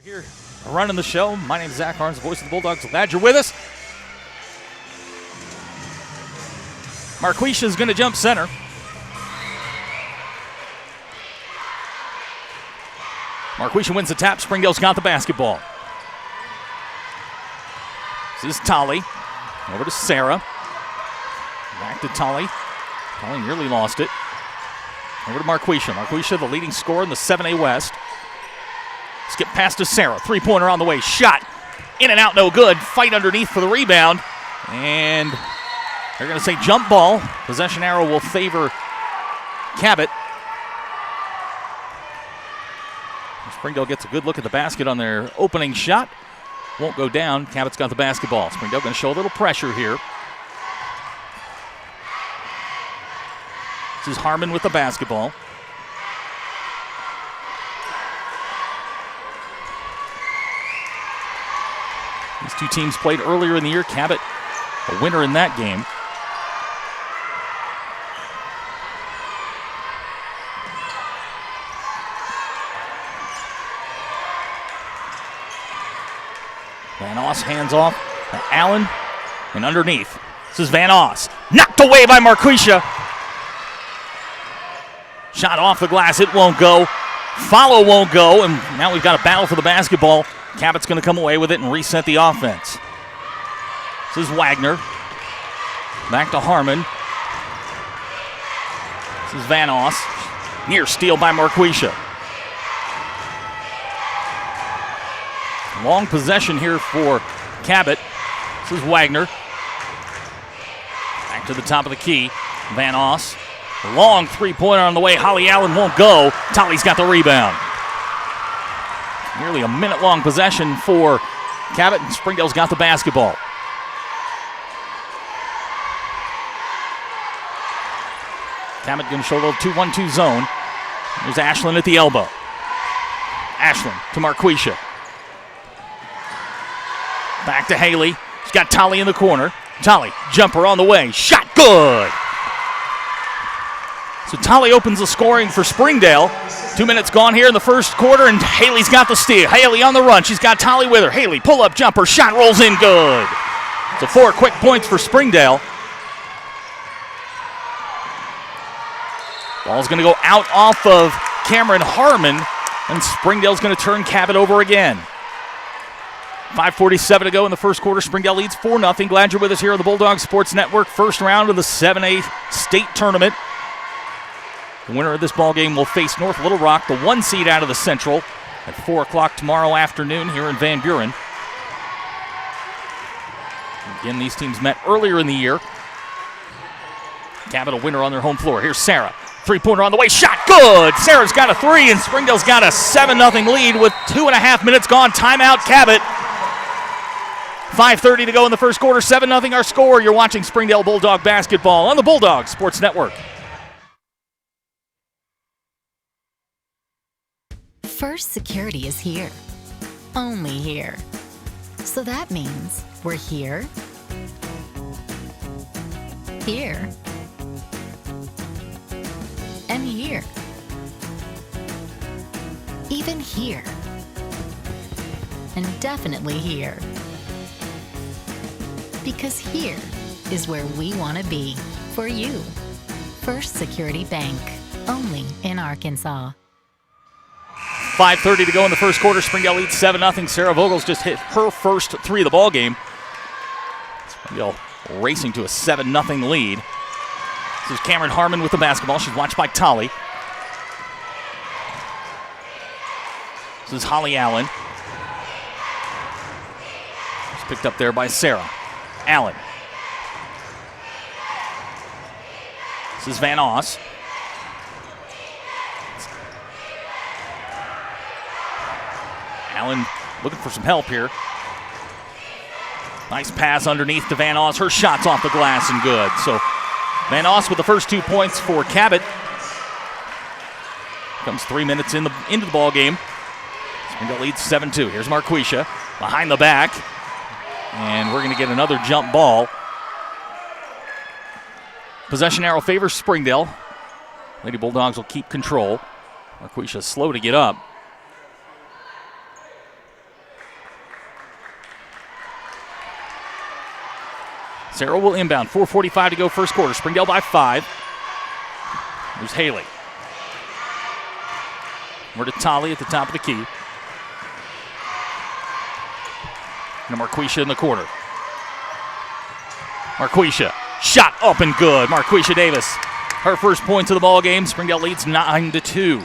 Here, running the show. My name is Zach Harns, voice of the Bulldogs. Glad you're with us. Marquisha is going to jump center. Marquisha wins the tap. Springdale's got the basketball. This is Tolly. Over to Sarah. Back to Tolly. Tolly nearly lost it. Over to Marquisha. Marquisha, the leading scorer in the 7A West. Skip pass to Sarah. Three-pointer on the way. Shot. In and out, no good. Fight underneath for the rebound. And they're going to say jump ball. Possession arrow will favor Cabot. Springdale gets a good look at the basket on their opening shot. Won't go down. Cabot's got the basketball. Springdale going to show a little pressure here. This is Harmon with the basketball. These two teams played earlier in the year. Cabot, a winner in that game. Van Oss hands off to Allen and underneath. This is Van Oss. Knocked away by Marquisha. Shot off the glass. It won't go. Follow won't go. And now we've got a battle for the basketball. Cabot's going to come away with it and reset the offense. This is Wagner. Back to Harmon. This is Van Oss. Near steal by Marquisha. Long possession here for Cabot. This is Wagner. Back to the top of the key. Van Oss. Long three-pointer on the way. Holly Allen won't go. Tolly's got the rebound. Nearly a minute-long possession for Cabot, and Springdale's got the basketball. Cabot going to show a little 2-1-2 zone. There's Ashlyn at the elbow. Ashlyn to Marquisha. Back to Haley. She's got Tolly in the corner. Tolly, jumper on the way. Shot good. So Tolly opens the scoring for Springdale. 2 minutes gone here in the first quarter, and Haley's got the steal. Haley on the run. She's got Tolly with her. Haley, pull-up jumper. Shot rolls in good. So 4 quick points for Springdale. Ball's going to go out off of Cameron Harmon, and Springdale's going to turn Cabot over again. 5:47 to go in the first quarter. Springdale leads 4-0. Glad you're with us here on the Bulldog Sports Network. First round of the 7A state tournament. The winner of this ball game will face North Little Rock, the 1 seed out of the Central, at 4 o'clock tomorrow afternoon here in Van Buren. Again, these teams met earlier in the year. Cabot a winner on their home floor. Here's Sarah. Three-pointer on the way. Shot good. Sarah's got a 3, and Springdale's got a 7-0 lead with 2.5 minutes gone. Timeout, Cabot. 5:30 to go in the first quarter. 7-0 our score. You're watching Springdale Bulldog basketball on the Bulldog Sports Network. First Security is here. Only here. So that means we're here, here, and here. Even here. And definitely here. Because here is where we want to be for you. First Security Bank. Only in Arkansas. 5:30 to go in the first quarter. Springdale leads 7-0. Sarah Vogel's just hit her first 3 of the ball game. Springdale racing to a 7-0 lead. This is Cameron Harmon with the basketball. She's watched by Tolly. This is Holly Allen. She's picked up there by Sarah. Allen. This is Van Oss. Allen looking for some help here. Nice pass underneath to Van Oss. Her shot's off the glass and good. So Van Oss with the first 2 points for Cabot. Comes 3 minutes into the ball game. Springdale leads 7-2. Here's Marquisha behind the back. And we're going to get another jump ball. Possession arrow favors Springdale. Lady Bulldogs will keep control. Marquisha slow to get up. Sarah will inbound. 4:45 to go first quarter. Springdale by 5. There's Haley. Over to Tolly at the top of the key. And Marquisha in the corner. Marquisha. Shot up and good. Marquisha Davis. Her first points of the ball game. Springdale leads 9-2.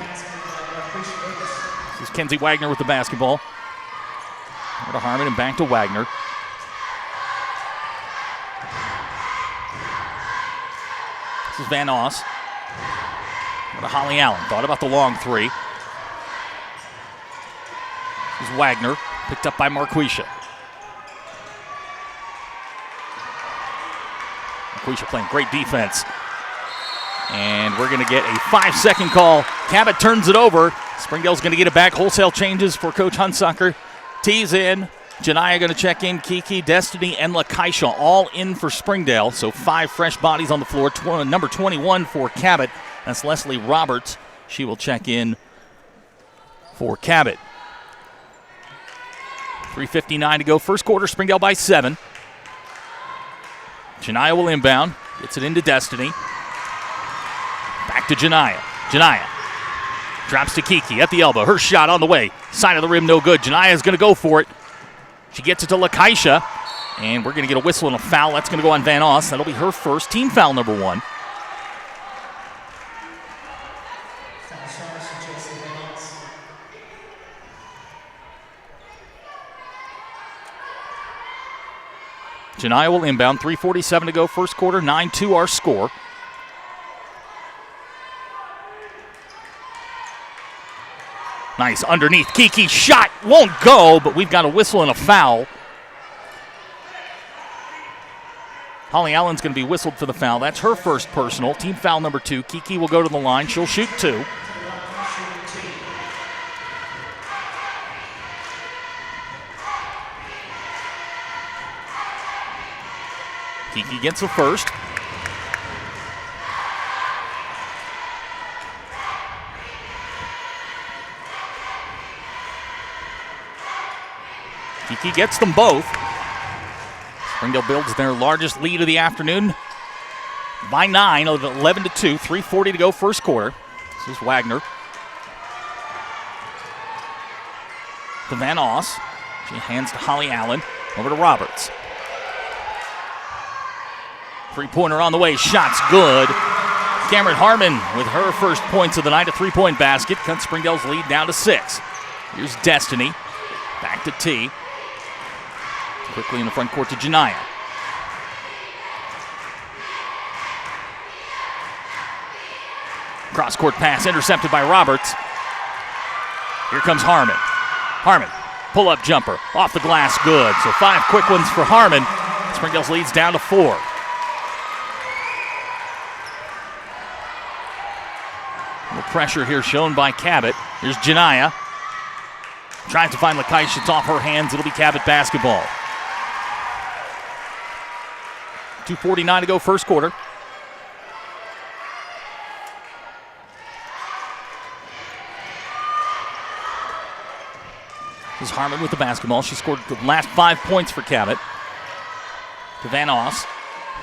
This is Kenzie Wagner with the basketball. Over to Harmon and back to Wagner. This is Van Oss. Over to Holly Allen. Thought about the long three. This is Wagner. Picked up by Marquisha. Marquisha playing great defense. And we're going to get a 5-second call. Cabot turns it over. Springdale's going to get it back. Wholesale changes for Coach Hunsucker. Tees in. Janiyah going to check in. Kiki, Destiny, and Lakeisha all in for Springdale. So 5 fresh bodies on the floor. Number 21 for Cabot. That's Leslie Roberts. She will check in for Cabot. 3:59 to go. First quarter. Springdale by 7. Janiyah will inbound. Gets it into Destiny. Back to Janiyah. Janiyah drops to Kiki at the elbow. Her shot on the way. Side of the rim, no good. Janiyah is going to go for it. She gets it to Lakeisha. And we're going to get a whistle and a foul. That's going to go on Van Oss. That'll be her first. Team foul number 1. Janiyah will inbound. 3:47 to go first quarter. 9-2 our score. Nice underneath. Kiki shot won't go, but we've got a whistle and a foul. Holly Allen's going to be whistled for the foul. That's her first personal. Team foul number 2. Kiki will go to the line. She'll shoot 2. Kiki gets the first. Kiki gets them both. Springdale builds their largest lead of the afternoon by 9, 11-2, 3:40 to go first quarter. This is Wagner. To Van Oss. She hands to Holly Allen. Over to Roberts. Three-pointer on the way. Shot's good. Cameron Harmon with her first points of the night. A three-point basket. Cuts Springdale's lead down to 6. Here's Destiny. Back to T. Quickly in the front court to Janiyah. Cross-court pass intercepted by Roberts. Here comes Harmon. Harmon, pull-up jumper. Off the glass, good. So 5 quick ones for Harmon. Springdale's leads down to 4. A little pressure here shown by Cabot. Here's Janiyah. Tries to find Lakeisha. It's off her hands. It'll be Cabot basketball. 2:49 to go first quarter. This is Harmon with the basketball. She scored the last 5 points for Cabot. To Van Oss.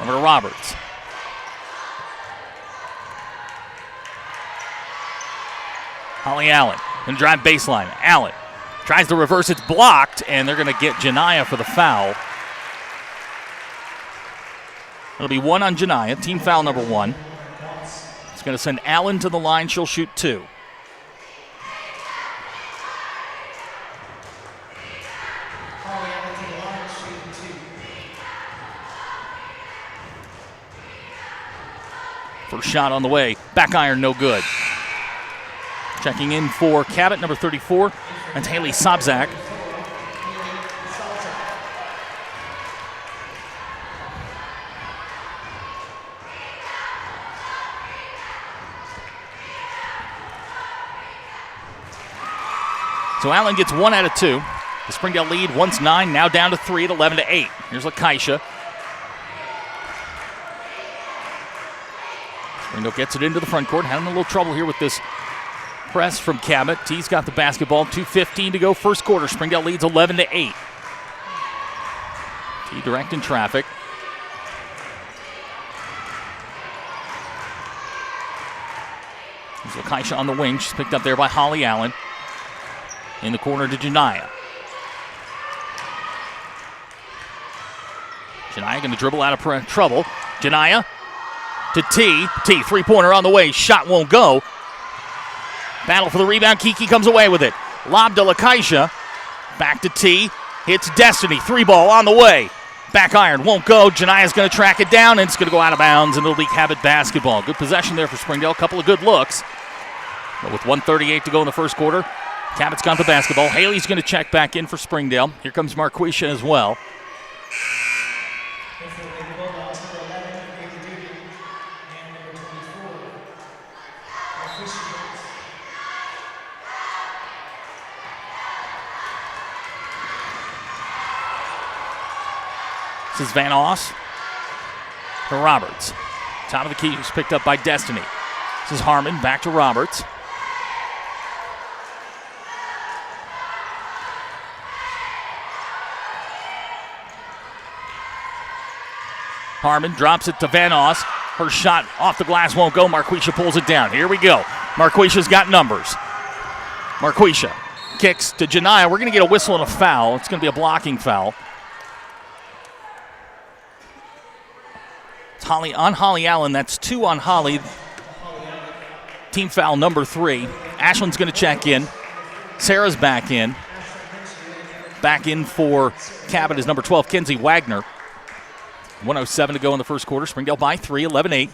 Over to Roberts. Holly Allen. And drive baseline. Allen tries to reverse. It's blocked, and they're going to get Janiyah for the foul. It'll be 1 on Janiyah. Team foul number 1. It's going to send Allen to the line. She'll shoot 2. First shot on the way. Back iron, no good. Checking in for Cabot, number 34. That's Haley Sobzak. So Allen gets 1 out of 2. The Springdale lead once 9, now down to 3 at 11-8. Here's Lakeisha. Springdale gets it into the front court. Having a little trouble here with this press from Cabot. T's got the basketball. 2:15 to go first quarter. Springdale leads 11-8. T directing traffic. Lakaisha on the wing. She's picked up there by Holly Allen. In the corner to Janiyah. Janiyah going to dribble out of trouble. Janiyah to T. T, three-pointer on the way. Shot won't go. Battle for the rebound. Kiki comes away with it. Lob to Lakaisha. Back to T. Hits Destiny. Three ball on the way. Back iron won't go. Janiyah's going to track it down, and it's going to go out of bounds, and it'll be Cabot basketball. Good possession there for Springdale. A couple of good looks. But with 1:38 to go in the first quarter, Cabot's got the basketball. Haley's going to check back in for Springdale. Here comes Marquisha as well. This is Van Oss to Roberts. Top of the key is picked up by Destiny. This is Harmon back to Roberts. Harmon drops it to Van Oss. Her shot off the glass won't go. Marquisha pulls it down. Here we go. Marquisha's got numbers. Marquisha kicks to Janiyah. We're going to get a whistle and a foul. It's going to be a blocking foul. It's Holly Allen. That's 2 on Holly. Team foul number 3. Ashland's going to check in. Sarah's back in. Back in for Cabot is number 12, Kenzie Wagner. 1:07 to go in the first quarter. Springdale by 3, 11-8.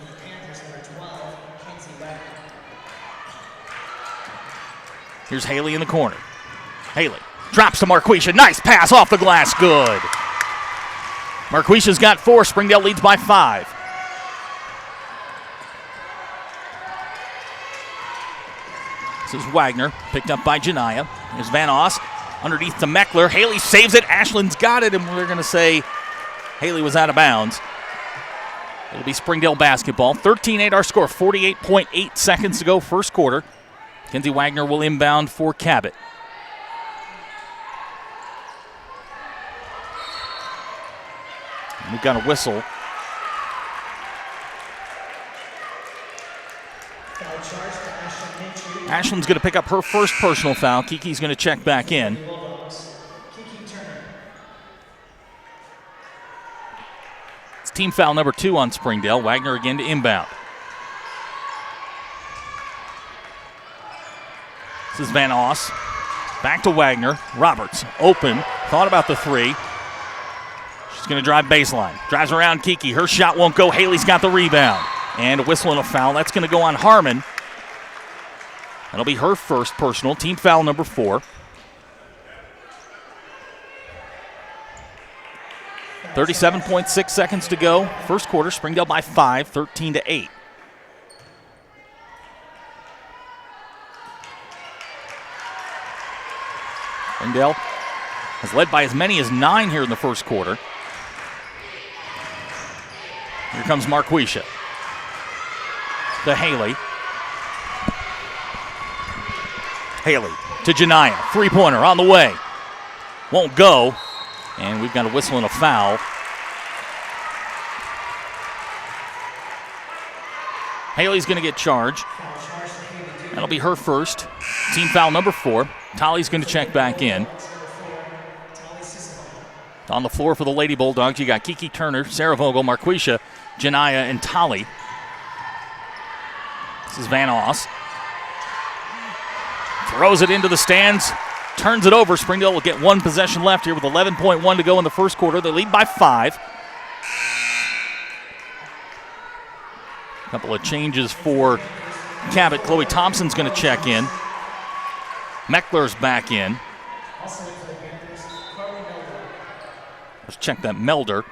Here's Haley in the corner. Haley drops to Marquisha. Nice pass off the glass. Good. Marquisha's got 4. Springdale leads by 5. This is Wagner, picked up by Janiyah. Here's Van Oss, underneath to Meckler. Haley saves it. Ashland's got it, and we're going to say Haley was out of bounds. It'll be Springdale basketball. 13-8 our score, 48.8 seconds to go first quarter. Kenzie Wagner will inbound for Cabot. We've got a whistle. Ashland's going to pick up her first personal foul. Kiki's going to check back in. It's team foul number 2 on Springdale. Wagner again to inbound. This is Van Oss. Back to Wagner. Roberts open. Thought about the 3. She's going to drive baseline. Drives around Kiki. Her shot won't go. Haley's got the rebound. And a whistle and a foul. That's going to go on Harmon. That'll be her first personal. Team foul number 4. 37.6 seconds to go. First quarter, Springdale by 5, 13-8. Springdale has led by as many as 9 here in the first quarter. Here comes Marquisha. To Haley. Haley to Janiyah. Three-pointer on the way. Won't go. And we've got a whistle and a foul. Haley's going to get charged. That'll be her first. Team foul number 4. Tolly's going to check back in. On the floor for the Lady Bulldogs, you got Kiki Turner, Sarah Vogel, Marquisha, Janiyah, and Tolly. This is Van Oss. Throws it into the stands, turns it over. Springdale will get 1 possession left here with 11.1 to go in the first quarter. They lead by 5. A couple of changes for Cabot. Chloe Thompson's going to check in. Meckler's back in. Let's check that Melder.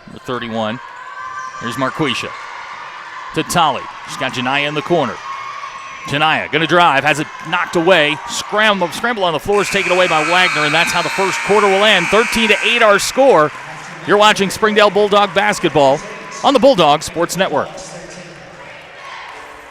Number 31. Here's Marquisha. To Tolly. She's got Janiyah in the corner. Janiyah going to drive, has it knocked away. Scramble on the floor is taken away by Wagner, and that's how the first quarter will end. 13-8 our score. You're watching Springdale Bulldog basketball on the Bulldog Sports Network.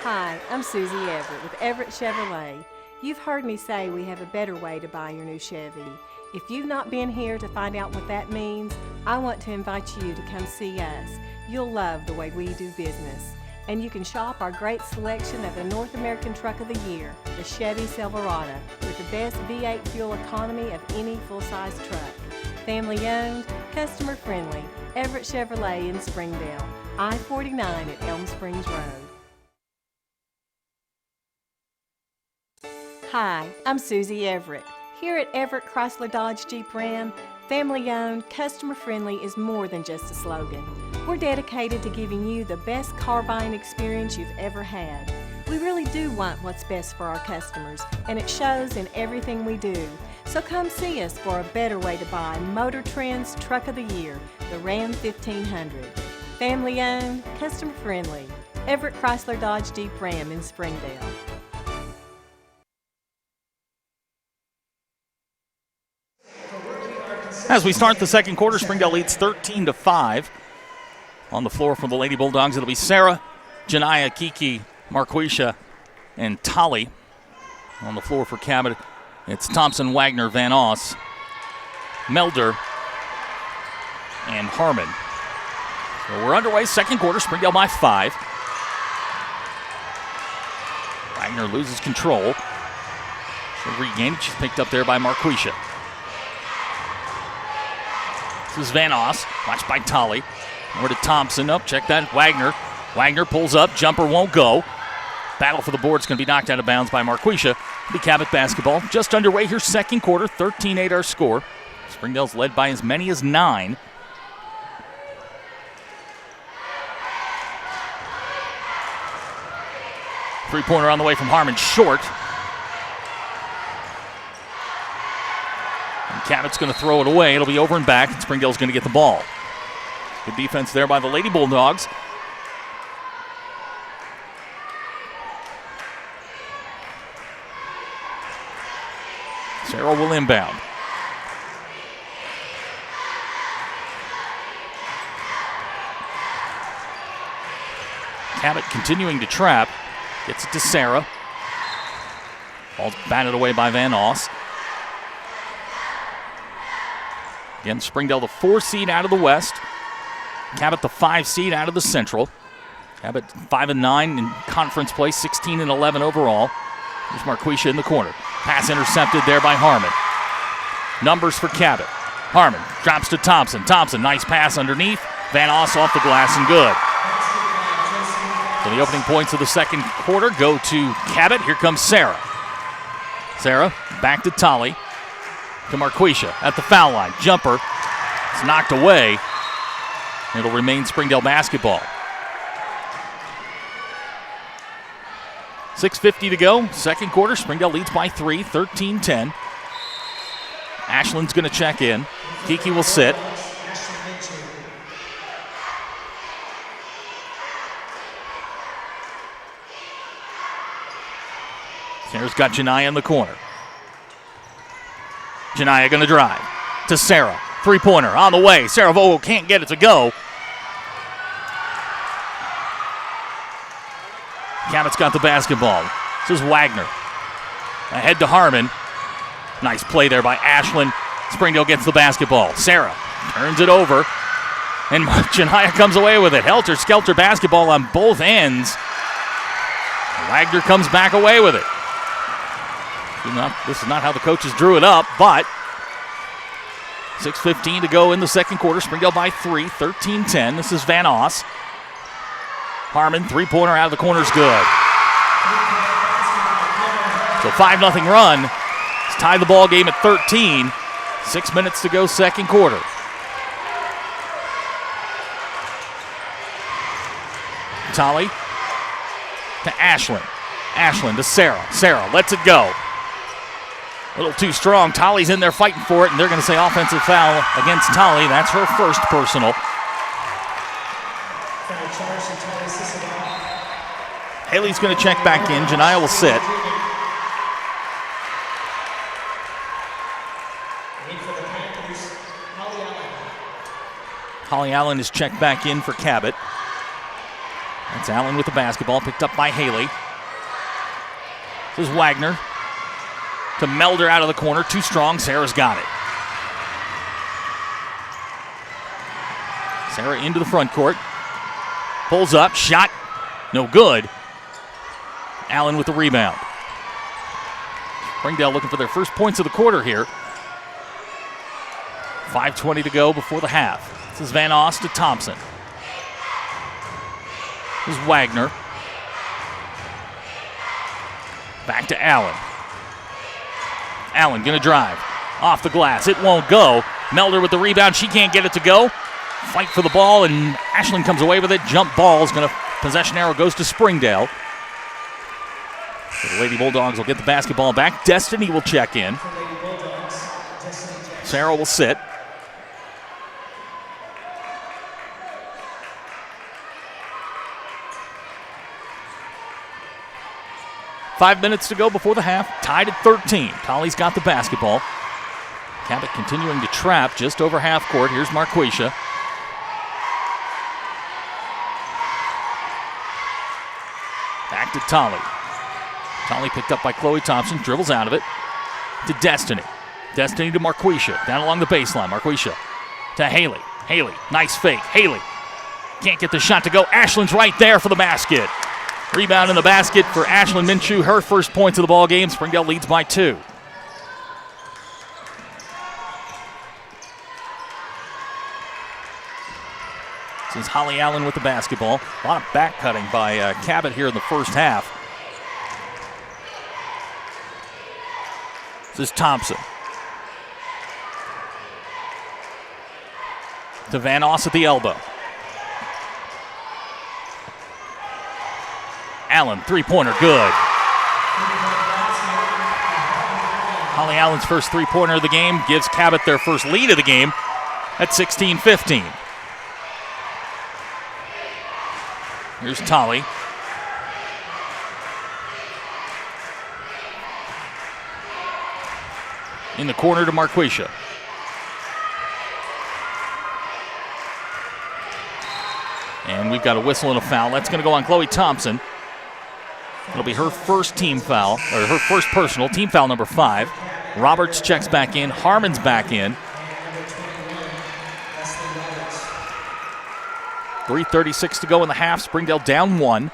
Hi, I'm Susie Everett with Everett Chevrolet. You've heard me say we have a better way to buy your new Chevy. If you've not been here to find out what that means, I want to invite you to come see us. You'll love the way we do business. And you can shop our great selection of the North American Truck of the Year, the Chevy Silverado, with the best V8 fuel economy of any full-size truck. Family owned, customer friendly, Everett Chevrolet in Springdale, I-49 at Elm Springs Road. Hi, I'm Susie Everett. Here at Everett Chrysler Dodge Jeep Ram, family owned, customer friendly is more than just a slogan. We're dedicated to giving you the best car buying experience you've ever had. We really do want what's best for our customers, and it shows in everything we do. So come see us for a better way to buy Motor Trend's Truck of the Year, the Ram 1500. Family owned, customer friendly, Everett Chrysler Dodge Jeep Ram in Springdale. As we start the second quarter, Springdale leads 13-5. On the floor for the Lady Bulldogs, it'll be Sarah, Janiyah, Kiki, Marquisha, and Tolly. On the floor for Cabot, it's Thompson, Wagner, Van Oss, Melder, and Harmon. So we're underway, second quarter, Springdale by 5. Wagner loses control. She'll regain it. She's picked up there by Marquisha. This is Van Oss, watched by Tolly. Over to Thompson. Up, check that. Wagner pulls up. Jumper won't go. Battle for the board is going to be knocked out of bounds by Marquisha. The Cabot basketball just underway here, second quarter. 13-8 our score. Springdale's led by as many as 9. Three-pointer on the way from Harmon, short. And Cabot's going to throw it away. It'll be over and back, and Springdale's going to get the ball. Good defense there by the Lady Bulldogs. Sarah will inbound. Cabot continuing to trap. Gets it to Sarah. Ball's batted away by Van Oss. Again, Springdale the 4 seed out of the West. Cabot the 5 seed out of the Central. Cabot 5-9 in conference play, 16-11 overall. There's Marquisha in the corner. Pass intercepted there by Harmon. Numbers for Cabot. Harmon drops to Thompson. Thompson, nice pass underneath. Van Oss off the glass and good. So the opening points of the second quarter go to Cabot. Here comes Sarah. Sarah back to Tolly. To Marquisha at the foul line. Jumper. It's knocked away. It'll remain Springdale basketball. 6:50 to go. Second quarter. Springdale leads by 3, 13-10. Ashland's going to check in. Kiki will sit. Sarah's got Janiyah in the corner. Janiyah going to drive to Sarah. Three-pointer on the way. Sarah Vogel can't get it to go. Cabot's got the basketball. This is Wagner. Ahead to Harmon. Nice play there by Ashland. Springdale gets the basketball. Sarah turns it over. And Janiyah comes away with it. Helter-skelter basketball on both ends. Wagner comes back away with it. This is not how the coaches drew it up, but 6:15 to go in the second quarter. Springdale by 3, 13-10. This is Van Oss. Harmon, three-pointer out of the corner is good. So 5-0 run. It's tied the ball game at 13. 6 minutes to go second quarter. Tolly to Ashland. Ashland to Sarah. Sarah lets it go. A little too strong. Tolly's in there fighting for it, and they're going to say offensive foul against Tolly. That's her first personal. Haley's going to check back in. Janiyah will sit. Holly Allen is checked back in for Cabot. That's Allen with the basketball, picked up by Haley. This is Wagner. To Melder out of the corner, too strong. Sarah's got it. Sarah into the front court. Pulls up, shot No good. Allen with the rebound. Springdale looking for their first points of the quarter here. 5:20 to go before the half. This is Van Oss to Thompson. This is Wagner. Back to Allen. Allen gonna drive. Off the glass. It won't go. Melder with the rebound. She can't get it to go. Fight for the ball, and Ashland comes away with it. Jump ball is going to, possession arrow goes to Springdale. So the Lady Bulldogs will get the basketball back. Destiny will check in. Sarah will sit. Five minutes to go before the half. Tied at 13. Tolly's got the basketball. Cabot continuing to trap just over half court. Here's Marquisha. Back to Tolly. Tolly picked up by Chloe Thompson. Dribbles out of it. To Destiny. Destiny to Marquisha. Down along the baseline. Marquisha to Haley. Haley. Nice fake. Haley. Can't get the shot to go. Ashland's right there for the basket. Rebound in the basket for Ashland Minshew. Her first points of the ball game. Springdale leads by 2. This is Holly Allen with the basketball. A lot of back cutting by Cabot here in the first half. This is Thompson. To Van Oss at the elbow. Allen, three-pointer, good. Holly Allen's first three-pointer of the game gives Cabot their first lead of the game at 16-15. Here's Tolly. In the corner to Marquisha. And we've got a whistle and a foul. That's going to go on Chloe Thompson. It'll be her first team foul, or her first personal, team foul number 5. Roberts checks back in. Harmon's back in. 3:36 to go in the half. Springdale down 1.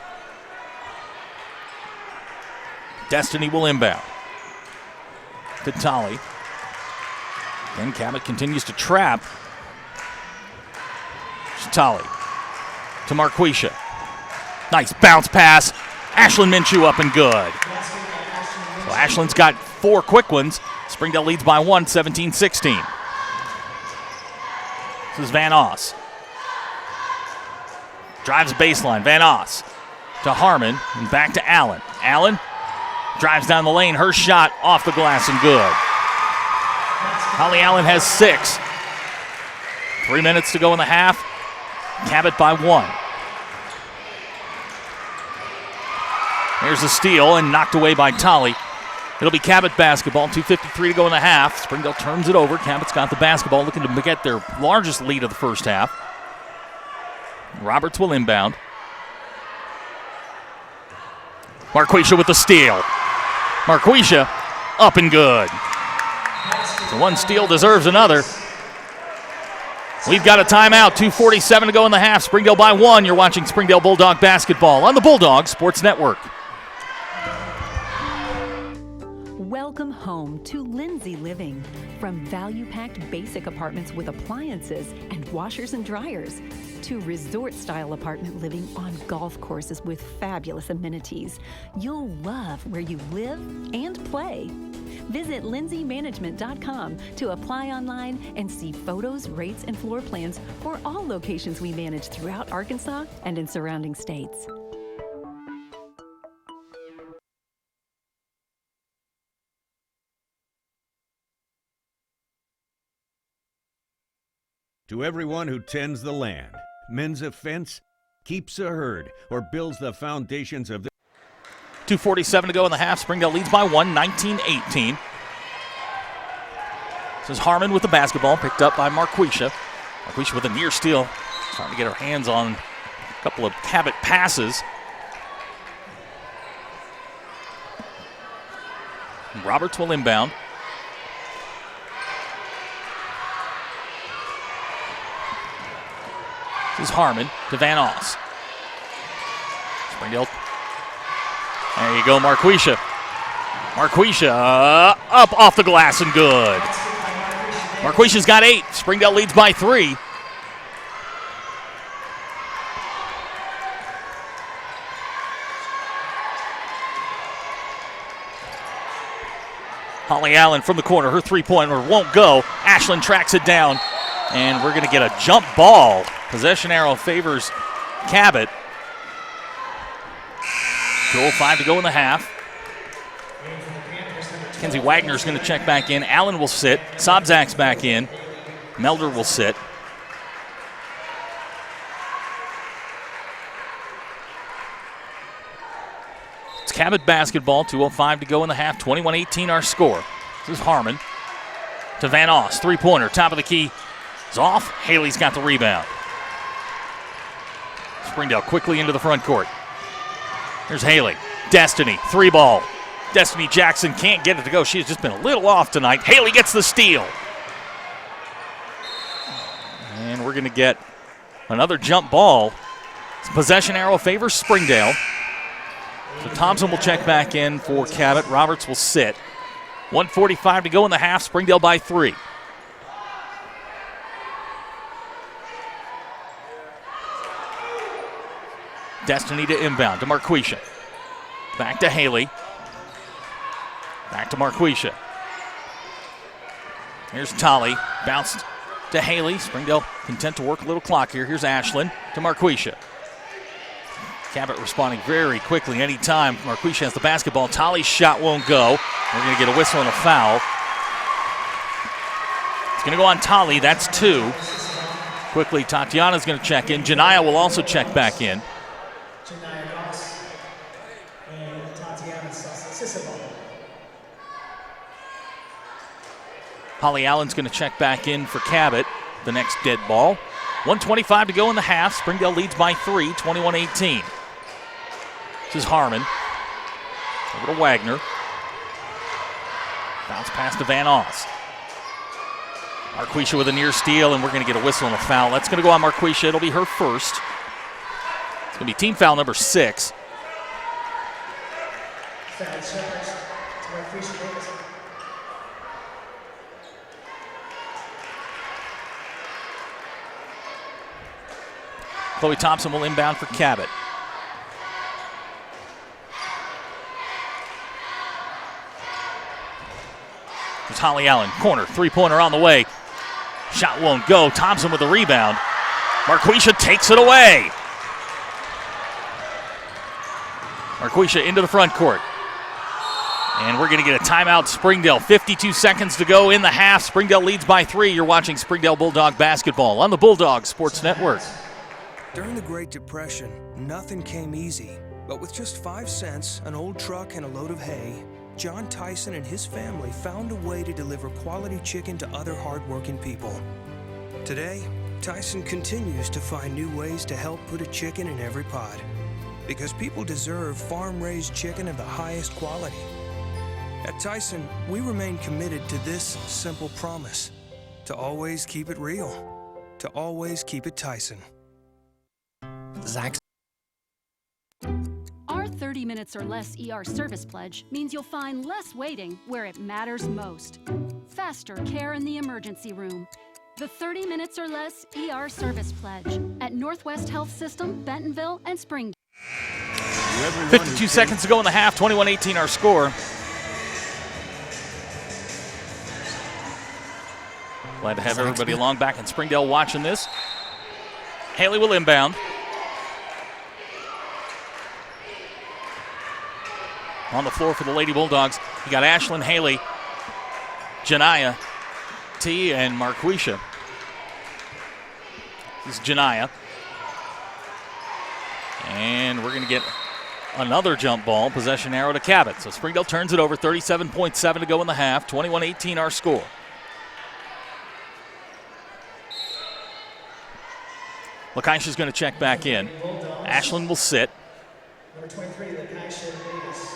Destiny will inbound. To Tolly. Then Cabot continues to trap. It's Tolly. To Marquisha. Nice bounce pass. Ashland Minshew up and good. So Ashland's got 4 quick ones. Springdale leads by 1, 17-16. This is Van Oss. Drives baseline. Van Oss to Harmon and back to Allen. Allen drives down the lane. Her shot off the glass and good. Holly Allen has 6. 3 minutes to go in the half. Cabot by 1. Here's a steal and knocked away by Tolly. It'll be Cabot basketball. 2:53 to go in the half. Springdale turns it over. Cabot's got the basketball, looking to get their largest lead of the first half. Roberts will inbound. Marquisha with the steal. Marquisha up and good. So one steal deserves another. We've got a timeout. 2:47 to go in the half. Springdale by 1. You're watching Springdale Bulldog basketball on the Bulldog Sports Network. Welcome home to Lindsay Living. From value-packed basic apartments with appliances and washers and dryers to resort-style apartment living on golf courses with fabulous amenities, you'll love where you live and play. Visit lindsaymanagement.com to apply online and see photos, rates, and floor plans for all locations we manage throughout Arkansas and in surrounding states. To everyone who tends the land, mends a fence, keeps a herd, or builds the foundations of the 2:47 to go in the half. Springdale leads by 1, 19-18. This is Harmon with the basketball, picked up by Marquisha. Marquisha with a near steal, trying to get her hands on a couple of Cabot passes. Roberts will inbound. This is Harmon to Van Oss. Springdale. There you go, Marquisha. Marquisha up off the glass and good. Marquisha's got 8. Springdale leads by 3. Holly Allen from the corner. Her three-pointer won't go. Ashlyn tracks it down. And we're going to get a jump ball. Possession arrow favors Cabot. 2:05 to go in the half. Kenzie Wagner's going to check back in. Allen will sit. Sobzak's back in. Melder will sit. It's Cabot basketball. 2:05 to go in the half. 21-18 our score. This is Harmon to Van Oss. Three-pointer. Top of the key is off. Haley's got the rebound. Springdale quickly into the front court. Here's Haley. Destiny. 3-ball. Destiny Jackson can't get it to go. She has just been a little off tonight. Haley gets the steal. And we're going to get another jump ball. Possession arrow favors Springdale. So Thompson will check back in for Cabot. Roberts will sit. 1:45 to go in the half. Springdale by 3. Destiny to inbound to Marquisha. Back to Haley. Back to Marquisha. Here's Tolly. Bounced to Haley. Springdale content to work a little clock here. Here's Ashlyn to Marquisha. Cabot responding very quickly anytime Marquisha has the basketball. Tolly's shot won't go. We're going to get a whistle and a foul. It's going to go on Tolly. That's 2. Quickly, Tatiana's going to check in. Janiyah will also check back in. Holly Allen's going to check back in for Cabot. The next dead ball. 1:25 to go in the half. Springdale leads by 3, 21-18. This is Harmon. Over to Wagner. Bounce pass to Van Oss. Marquisha with a near steal, and we're going to get a whistle and a foul. That's going to go on Marquisha. It'll be her first. It's going to be team foul number 6. Chloe Thompson will inbound for Cabot. There's Holly Allen, corner, three-pointer on the way. Shot won't go. Thompson with the rebound. Marquisha takes it away. Marquisha into the front court. And we're going to get a timeout, Springdale. 52 seconds to go in the half. Springdale leads by 3. You're watching Springdale Bulldog basketball on the Bulldog Sports Network. During the Great Depression, nothing came easy. But with just 5 cents, an old truck, and a load of hay, John Tyson and his family found a way to deliver quality chicken to other hardworking people. Today, Tyson continues to find new ways to help put a chicken in every pot. Because people deserve farm-raised chicken of the highest quality. At Tyson, we remain committed to this simple promise: to always keep it real, to always keep it Tyson. Zach's. Our 30 minutes or less ER service pledge means you'll find less waiting where it matters most. Faster care in the emergency room. The 30 minutes or less ER service pledge at Northwest Health System, Bentonville, and Springdale. 52 seconds to go in the half, 21-18 our score. Glad to have everybody along back in Springdale watching this. Haley will inbound. On the floor for the Lady Bulldogs, you got Ashlyn, Haley, Janiyah, T, and Marquisha. This is Janiyah. And we're going to get another jump ball, possession arrow to Cabot. So Springdale turns it over, 37.7 to go in the half, 21-18 our score. Lakaisha's going to check back in. Ashlyn will sit. Number 23, Lakaisha Davis.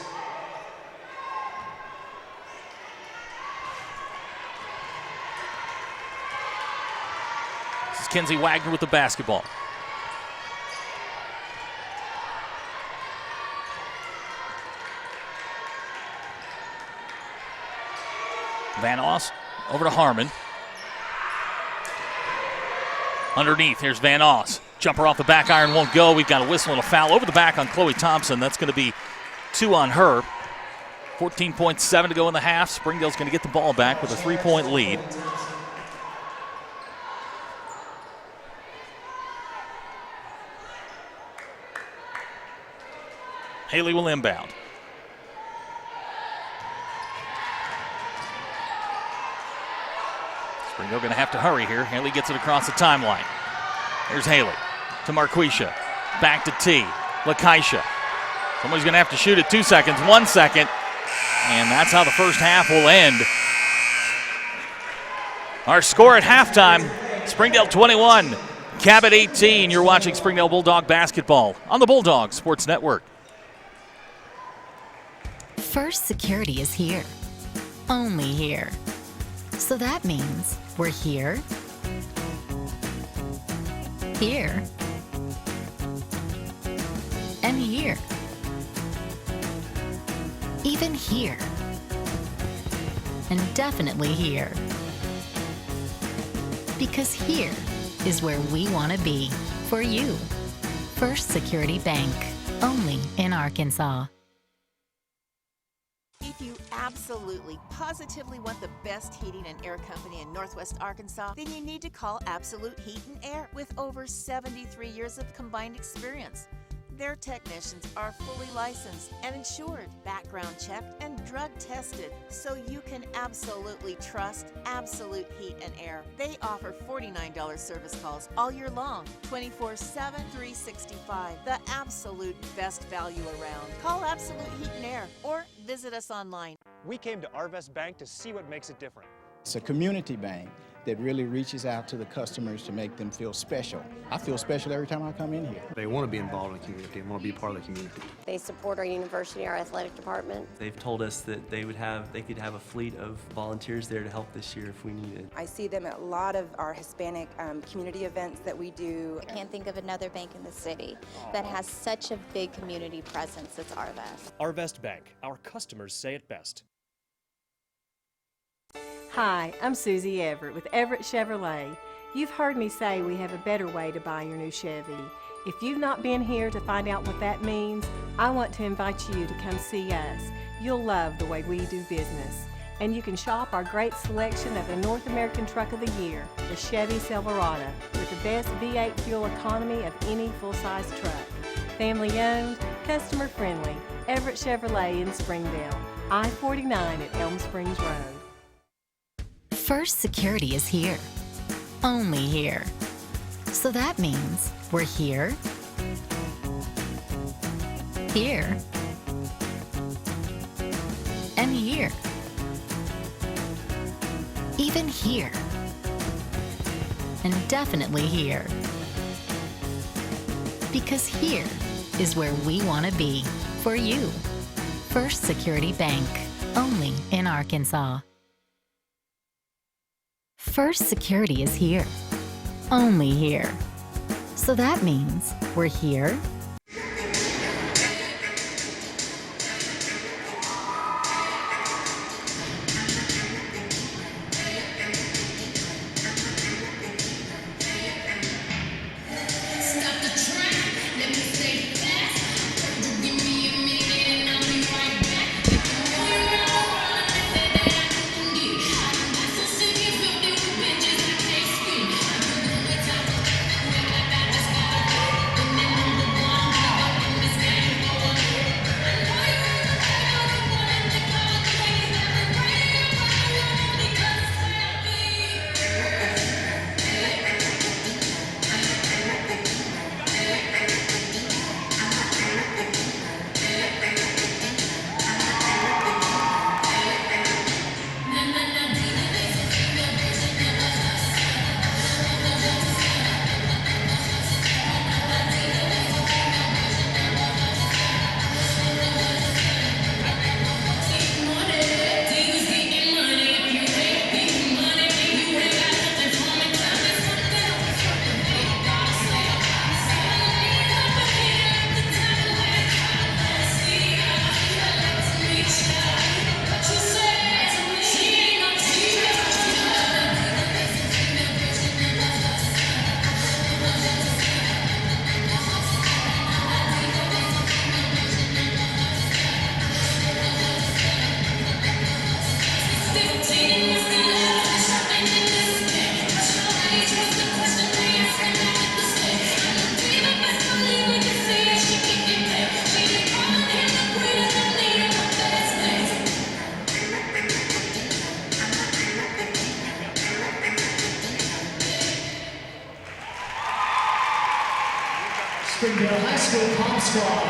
This is Kenzie Wagner with the basketball. Van Oss over to Harmon. Underneath, here's Van Oss. Jumper off the back iron won't go. We've got a whistle and a foul over the back on Chloe Thompson. That's going to be 2 on her. 14.7 to go in the half. Springdale's going to get the ball back with a 3-point lead. Haley will inbound. Springdale going to have to hurry here. Haley gets it across the timeline. Here's Haley to Marquisha. Back to T. Lakeisha. Somebody's going to have to shoot it. 2 seconds, 1 second. And that's how the first half will end. Our score at halftime, Springdale 21, Cabot 18. You're watching Springdale Bulldog basketball on the Bulldog Sports Network. First Security is here. Only here. So that means we're here, here, and here. Even here. And definitely here. Because here is where we want to be for you. First Security Bank, only in Arkansas. If you absolutely, positively want the best heating and air company in Northwest Arkansas, then you need to call Absolute Heat and Air with over 73 years of combined experience. Their technicians are fully licensed and insured, background checked, and drug tested, so you can absolutely trust Absolute Heat and Air. They offer $49 service calls all year long, 24/7, 365. The absolute best value around. Call Absolute Heat and Air or visit us online. We came to Arvest Bank to see what makes it different. It's a community bank that really reaches out to the customers to make them feel special. I feel special every time I come in here. They want to be involved in the community and want to be part of the community. They support our university, our athletic department. They've told us that they could have a fleet of volunteers there to help this year if we needed. I see them at a lot of our Hispanic community events that we do. I can't think of another bank in the city that has such a big community presence as Arvest. Arvest Bank, our customers say it best. Hi, I'm Susie Everett with Everett Chevrolet. You've heard me say we have a better way to buy your new Chevy. If you've not been here to find out what that means, I want to invite you to come see us. You'll love the way we do business. And you can shop our great selection of the North American Truck of the Year, the Chevy Silverado, with the best V8 fuel economy of any full-size truck. Family owned, customer friendly, Everett Chevrolet in Springdale, I-49 at Elm Springs Road. First Security is here. Only here. So that means we're here, here, and here. Even here. And definitely here. Because here is where we want to be for you. First Security Bank, only in Arkansas. First Security is here. Only here. So that means we're here, Springdale High School Pop Squad.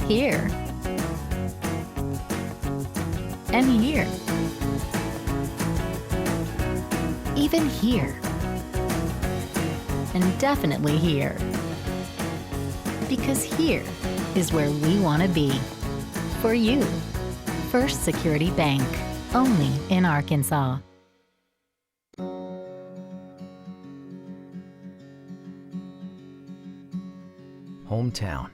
Here. And here. Even here. And definitely here. Because here is where we want to be. For you. First Security Bank. Only in Arkansas. Hometown.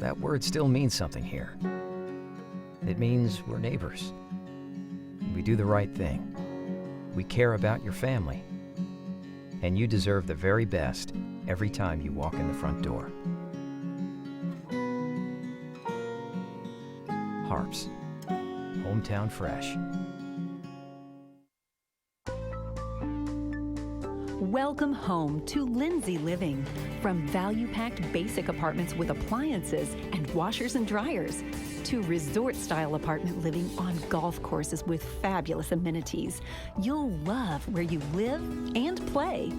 That word still means something here. It means we're neighbors. We do the right thing. We care about your family. And you deserve the very best every time you walk in the front door. HAR-BER. Hometown Fresh. Welcome home to Lindsay Living. From value-packed basic apartments with appliances and washers and dryers to resort-style apartment living on golf courses with fabulous amenities. You'll love where you live and play.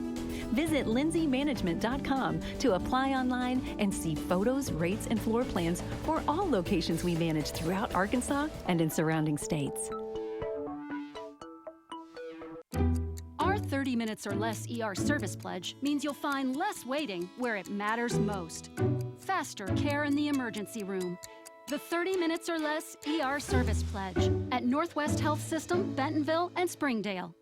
Visit lindsaymanagement.com to apply online and see photos, rates, and floor plans for all locations we manage throughout Arkansas and in surrounding states. Our 30 minutes or less ER service pledge means you'll find less waiting where it matters most. Faster care in the emergency room. The 30 minutes or less ER service pledge at Northwest Health System, Bentonville, and Springdale.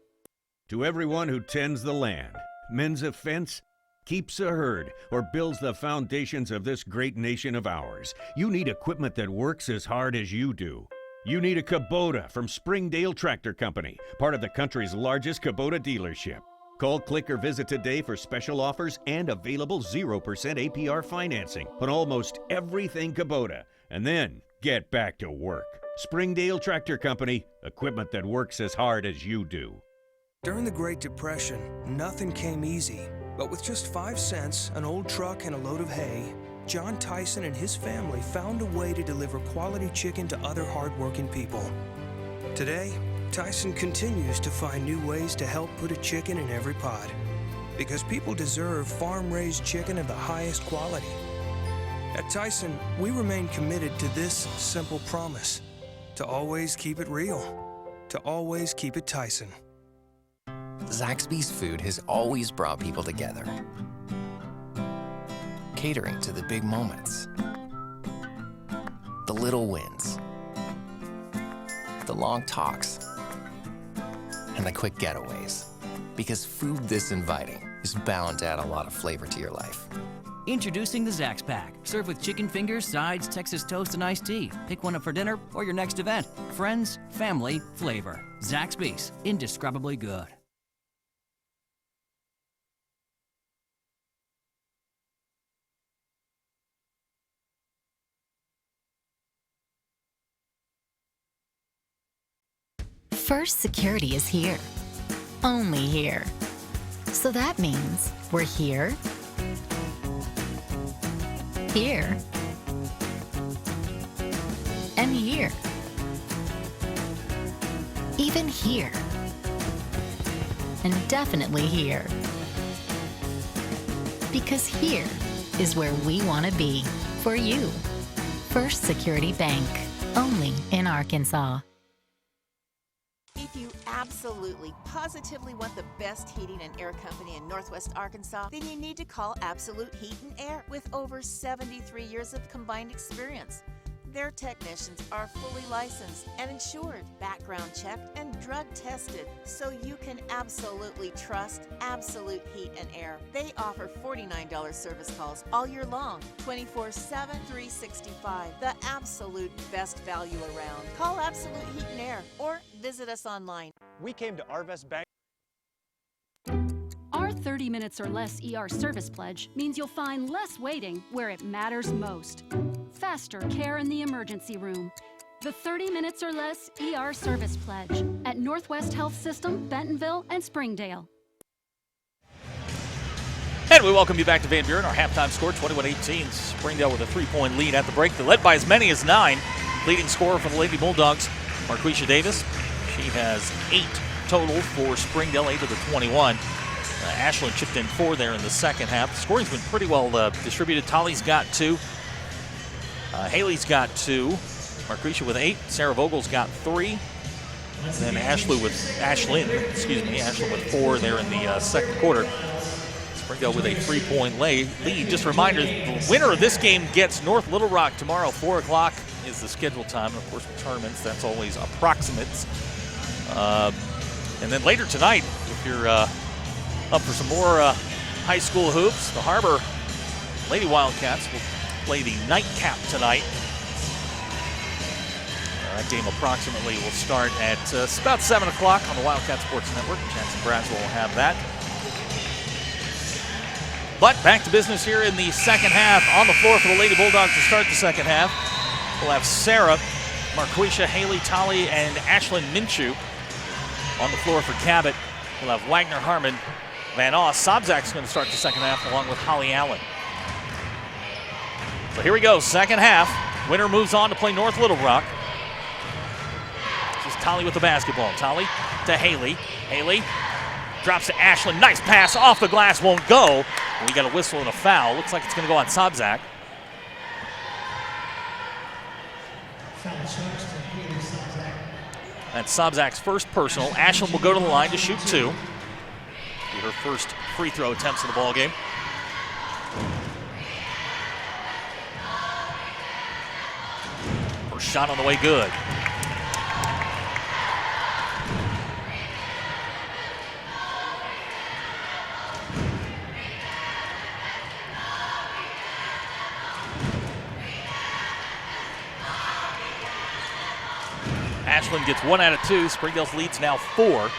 To everyone who tends the land, mends a fence, keeps a herd, or builds the foundations of this great nation of ours, you need equipment that works as hard as you do. You need a Cabot from Springdale Tractor Company, part of the country's largest Cabot dealership. Call, click, or visit today for special offers and available 0% APR financing on almost everything Cabot. And then get back to work. Springdale Tractor Company, equipment that works as hard as you do. During the Great Depression, nothing came easy. But with just 5 cents, an old truck, and a load of hay, John Tyson and his family found a way to deliver quality chicken to other hardworking people. Today, Tyson continues to find new ways to help put a chicken in every pot. Because people deserve farm-raised chicken of the highest quality. At Tyson, we remain committed to this simple promise: to always keep it real, to always keep it Tyson. Zaxby's food has always brought people together, catering to the big moments, the little wins, the long talks, and the quick getaways. Because food this inviting is bound to add a lot of flavor to your life. Introducing the Zax Pack. Served with chicken fingers, sides, Texas toast, and iced tea. Pick one up for dinner or your next event. Friends, family, flavor. Zaxby's. Indescribably good. First Security is here. Only here. So that means we're here. Here. And here. Even here. And definitely here. Because here is where we want to be. For you. First Security Bank. Only in Arkansas. If you absolutely, positively want the best heating and air company in Northwest Arkansas, then you need to call Absolute Heat and Air with over 73 years of combined experience. Their technicians are fully licensed and insured, background checked, and drug tested, so you can absolutely trust Absolute Heat and Air. They offer $49 service calls all year long, 24/7, 365. The absolute best value around. Call Absolute Heat and Air or visit us online. We came to Arvest Bank. Our 30 minutes or less ER service pledge means you'll find less waiting where it matters most. Faster care in the emergency room. The 30 minutes or less ER service pledge at Northwest Health System, Bentonville, and Springdale. And we welcome you back to Van Buren. Our halftime score, 21-18. Springdale with a 3-point lead at the break. They're led by as many as 9. Leading scorer for the Lady Bulldogs, Marquisha Davis. She has 8 total for Springdale, 8 of the 21. Ashland chipped in 4 there in the second half. The scoring's been pretty well distributed. Tolly's got 2. Haley's got 2. Marquisha with 8. Sarah Vogel's got 3. And then Ashland with 4 there in the second quarter. Springdale with a 3-point lead. Just a reminder, the winner of this game gets North Little Rock tomorrow. 4 o'clock is the scheduled time. And of course, with tournaments, that's always approximates. And then later tonight, if you're up for some more high school hoops, the HAR-BER Lady Wildcats will play the nightcap tonight. That game approximately will start at about 7 o'clock on the Wildcat Sports Network. Chance and Braswell will have that. But back to business here in the second half. On the floor for the Lady Bulldogs to start the second half. We'll have Sarah, Marquisha, Haley, Tolly, and Ashlyn Minshew on the floor for Cabot. We'll have Wagner, Harmon, Van Oss. Sobzak's going to start the second half along with Holly Allen. So here we go, second half. Winner moves on to play North Little Rock. This is Tolly with the basketball. Tolly to Haley. Haley drops to Ashlyn. Nice pass off the glass, won't go. We got a whistle and a foul. Looks like it's going to go on Sobzak. That's Sobzak's first personal. Ashlyn will go to the line to shoot 2. Be her first free throw attempts in the ball game. First shot on the way, good. Ashland gets 1 out of 2. Springdale's lead's now 4.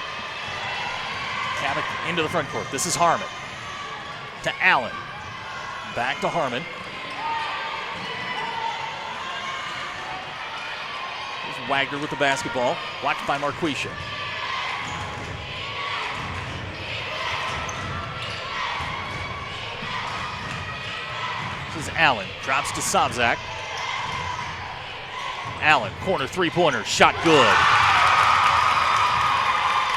Cabot into the front court. This is Harmon. To Allen. Back to Harmon. There's Wagner with the basketball. Blocked by Marquisha. This is Allen. Drops to Sobzak. Allen, corner three-pointer, shot good.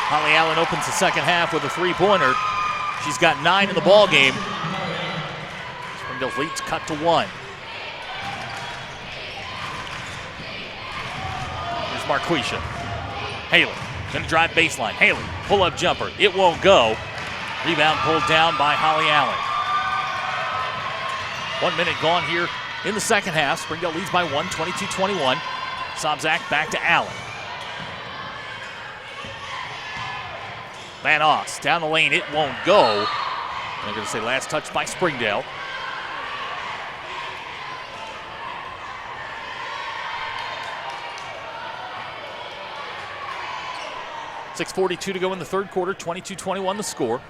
Holly Allen opens the second half with a three-pointer. She's got 9 in the ball game. Springdale's lead's cut to 1. Here's Marquisha. Haley, gonna drive baseline. Haley, pull-up jumper. It won't go. Rebound pulled down by Holly Allen. 1 minute gone here in the second half. Springdale leads by 1, 22-21. Sobzak back to Allen. Van Oss down the lane, it won't go. I'm going to say last touch by Springdale. .6:42 to go in the third quarter, 22-21 the score.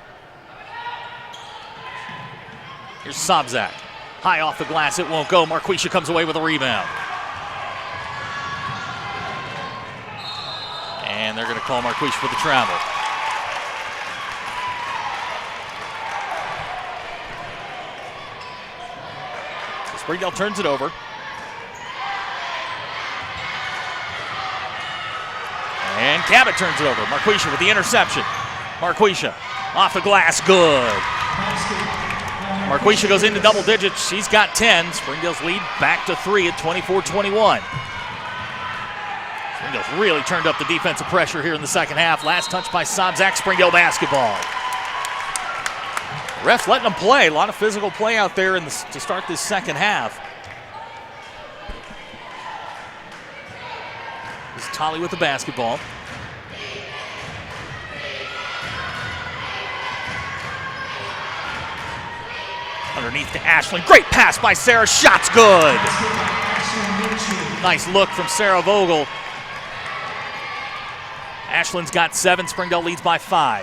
Here's Sobzak. High off the glass, it won't go. Marquisha comes away with a rebound. And they're going to call Marquisha for the travel. So Springdale turns it over. And Cabot turns it over. Marquisha with the interception. Marquisha off the glass, good. Marquisha goes into double digits. She's got 10. Springdale's lead back to 3 at 24-21. Springdale's really turned up the defensive pressure here in the second half. Last touch by Sobzak, Springdale basketball. Refs letting them play. A lot of physical play out there to start this second half. This is Tolly with the basketball. Underneath to Ashlyn. Great pass by Sarah. Shot's good. Nice look from Sarah Vogel. Ashlyn's got 7. Springdale leads by 5.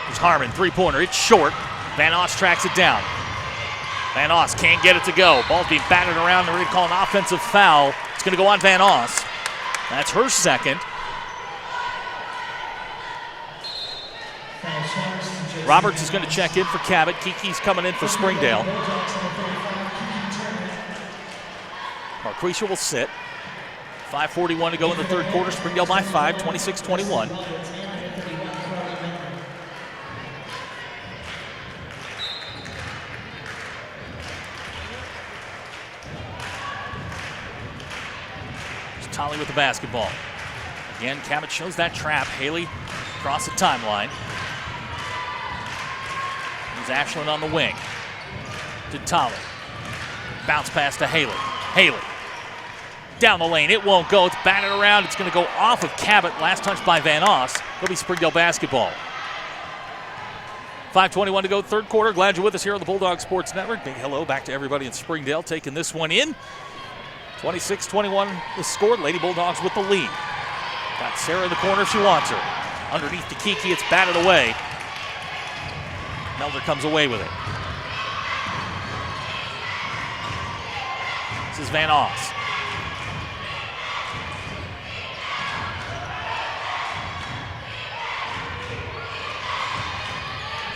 There's Harmon, three-pointer. It's short. Van Oss tracks it down. Van Oss can't get it to go. Ball's being batted around. They're going to call an offensive foul. It's going to go on Van Oss. That's her second. Roberts is going to check in for Cabot. Kiki's coming in for Springdale. Marquisha will sit. 5:41 to go in the third quarter. Springdale by 5, 26-21. There's Tolley with the basketball. Again, Cabot shows that trap. Haley across the timeline. There's Ashland on the wing. To Tolley. Bounce pass to Haley. Haley. Down the lane. It won't go. It's batted around. It's going to go off of Cabot. Last touch by Van Oss. It'll be Springdale basketball. 5:21 to go, third quarter. Glad you're with us here on the Bulldog Sports Network. Big hello back to everybody in Springdale taking this one in. 26-21 the score. Lady Bulldogs with the lead. Got Sarah in the corner if she wants her. Underneath to Kiki. It's batted away. Melder comes away with it. This is Van Oss.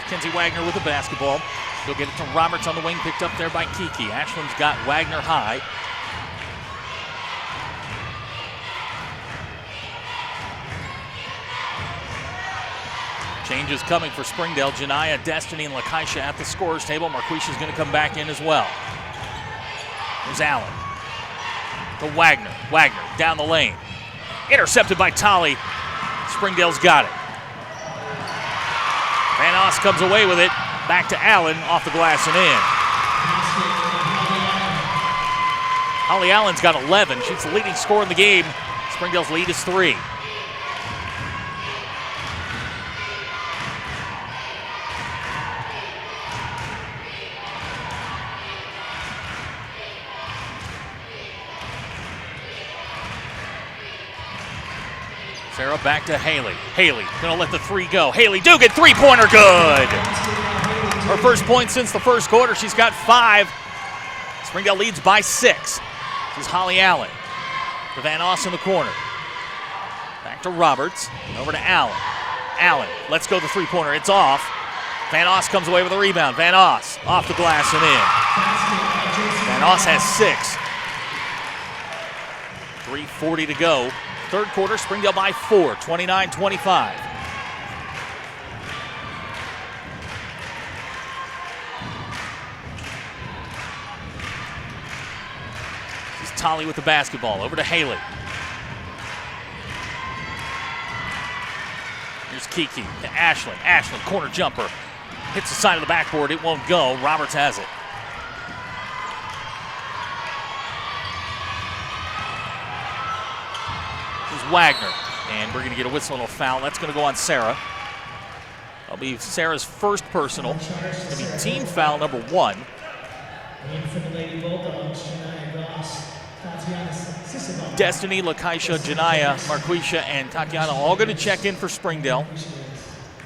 Kenzie Wagner with the basketball. She'll get it to Roberts on the wing, picked up there by Kiki. Ashland's got Wagner high. Changes coming for Springdale. Janiyah, Destiny, and Lakeisha at the scorer's table. Marquisha's going to come back in as well. There's Allen. To Wagner. Wagner down the lane. Intercepted by Tolley. Springdale's got it. Van Oss comes away with it. Back to Allen, off the glass and in. Holly Allen's got 11. She's the leading scorer in the game. Springdale's lead is 3. Sarah back to Haley. Haley gonna let the 3 go. Haley Dugan, 3-pointer good. Her first point since the first quarter. She's got 5. Springdale leads by 6. This is Holly Allen. To Van Oss in the corner. Back to Roberts. And over to Allen. Allen lets go the 3-pointer. It's off. Van Oss comes away with a rebound. Van Oss off the glass and in. Van Oss has 6. 3:40 to go. Third quarter, Springdale by 4, 29-25. This is Tolley with the basketball. Over to Haley. Here's Kiki to Ashland. Ashland, corner jumper. Hits the side of the backboard. It won't go. Roberts has it. Wagner, and we're going to get a whistle and a foul. That's going to go on Sarah. That'll be Sarah's first personal. It's going to be team foul number 1. Destiny, Lakeisha, Janiyah, Marquisha, and Tatiana all going to check in for Springdale.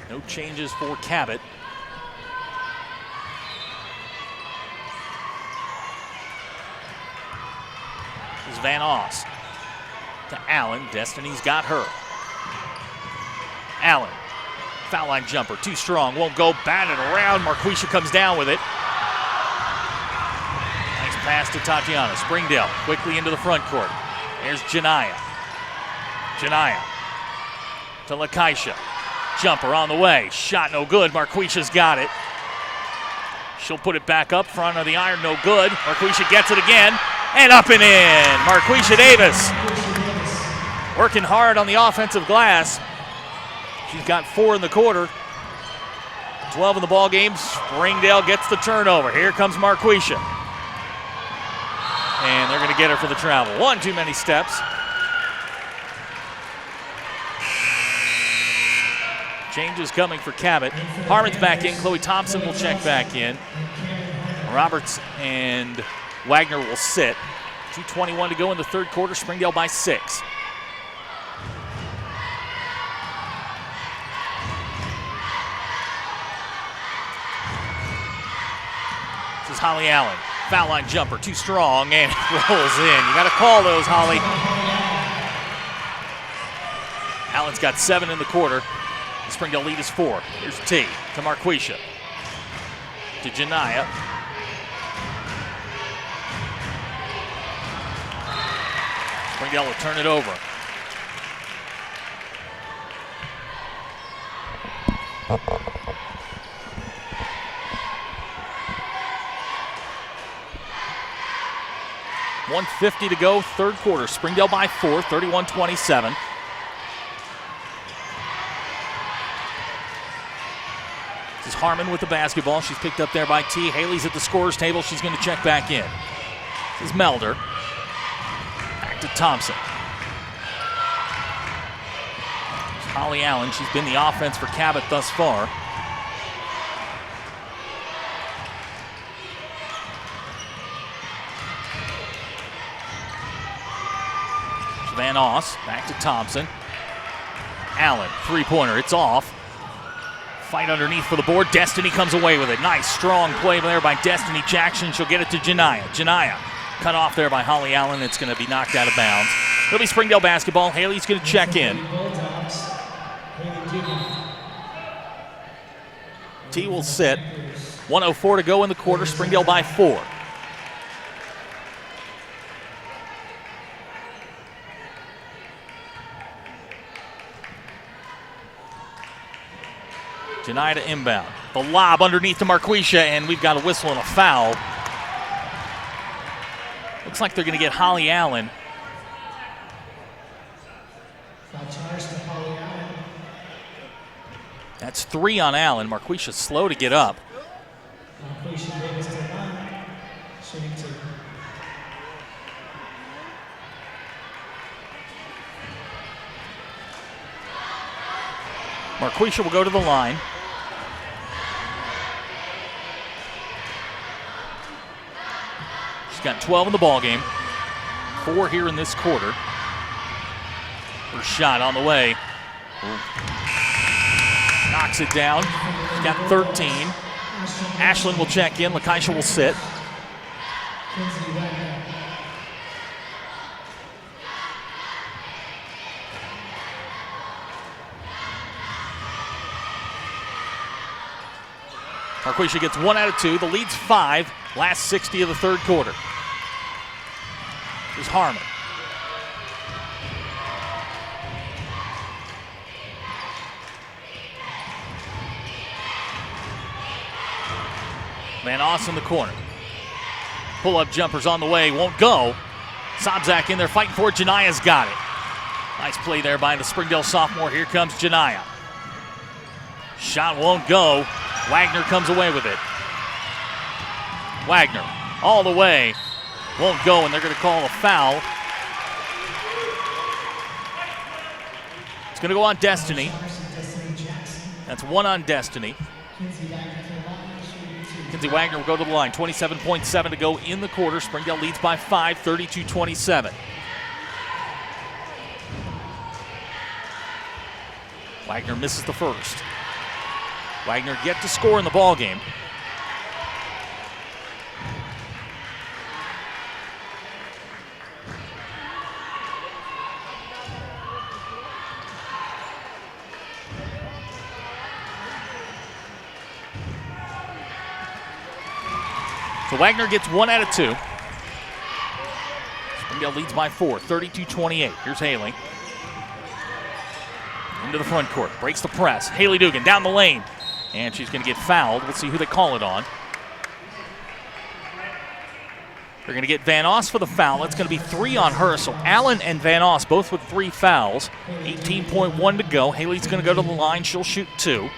No changes for Cabot. This is Van Oss. To Allen. Destiny's got her. Allen. Foul line jumper. Too strong. Won't go. Batted around. Marquisha comes down with it. Nice pass to Tatiana. Springdale quickly into the front court. There's Janiyah. Janiyah. To Lakeisha. Jumper on the way. Shot no good. Marquisha's got it. She'll put it back up front of the iron. No good. Marquisha gets it again. And up and in. Marquisha Davis. Working hard on the offensive glass. She's got 4 in the quarter. 12 in the ball game. Springdale gets the turnover. Here comes Marquisha. And they're going to get her for the travel. 1 too many steps. Changes coming for Cabot. Harmon's back in. Chloe Thompson will check back in. Roberts and Wagner will sit. 2:21 to go in the third quarter. Springdale by 6. This is Holly Allen. Foul line jumper, too strong, and it rolls in. You got to call those, Holly. Allen's got 7 in the quarter. The Springdale lead is 4. Here's T to Marquisha. To Janiyah. Springdale will turn it over. .150 to go, third quarter. Springdale by 4, 31-27. This is Harmon with the basketball. She's picked up there by T. Haley's at the scorer's table. She's going to check back in. This is Melder. Back to Thompson. There's Holly Allen. She's been the offense for Cabot thus far. Van Oss, back to Thompson. Allen, three-pointer, it's off. Fight underneath for the board. Destiny comes away with it. Nice, strong play there by Destiny Jackson. She'll get it to Janiyah. Janiyah cut off there by Holly Allen. It's going to be knocked out of bounds. It'll be Springdale basketball. Haley's going to check in. T will sit. 1:04 to go in the quarter. Springdale by 4. Janiyah to inbound. The lob underneath to Marquisha, and we've got a whistle and a foul. Looks like they're going to get Holly Allen. That's 3 on Allen. Marquisha's slow to get up. Marquisha will go to the line. She's got 12 in the ball game. 4 here in this quarter. Her shot on the way. Knocks it down. She's got 13. Ashlyn will check in. Lakeisha will sit. Marquisha gets 1 out of 2. The lead's 5. Last 60 of the third quarter. Here's Harmon. Van Oss in the corner. Pull-up jumper's on the way. Won't go. Sobzak in there fighting for it. Janiyah's got it. Nice play there by the Springdale sophomore. Here comes Janiyah. Shot won't go. Wagner comes away with it. Wagner all the way. Won't go, and they're going to call a foul. It's going to go on Destiny. That's 1 on Destiny. Kinsey Wagner will go to the line. 27.7 to go in the quarter. Springdale leads by 5, 32-27. Wagner misses the first. Wagner yet to score in the ball game. So Wagner gets 1 out of 2. Springdale leads by 4, 32-28. Here's Haley. Into the front court, breaks the press. Haley Dugan down the lane. And she's going to get fouled. We'll see who they call it on. They're going to get Van Oss for the foul. That's going to be 3 on her. So Allen and Van Oss both with 3 fouls. 18.1 to go. Haley's going to go to the line. She'll shoot 2.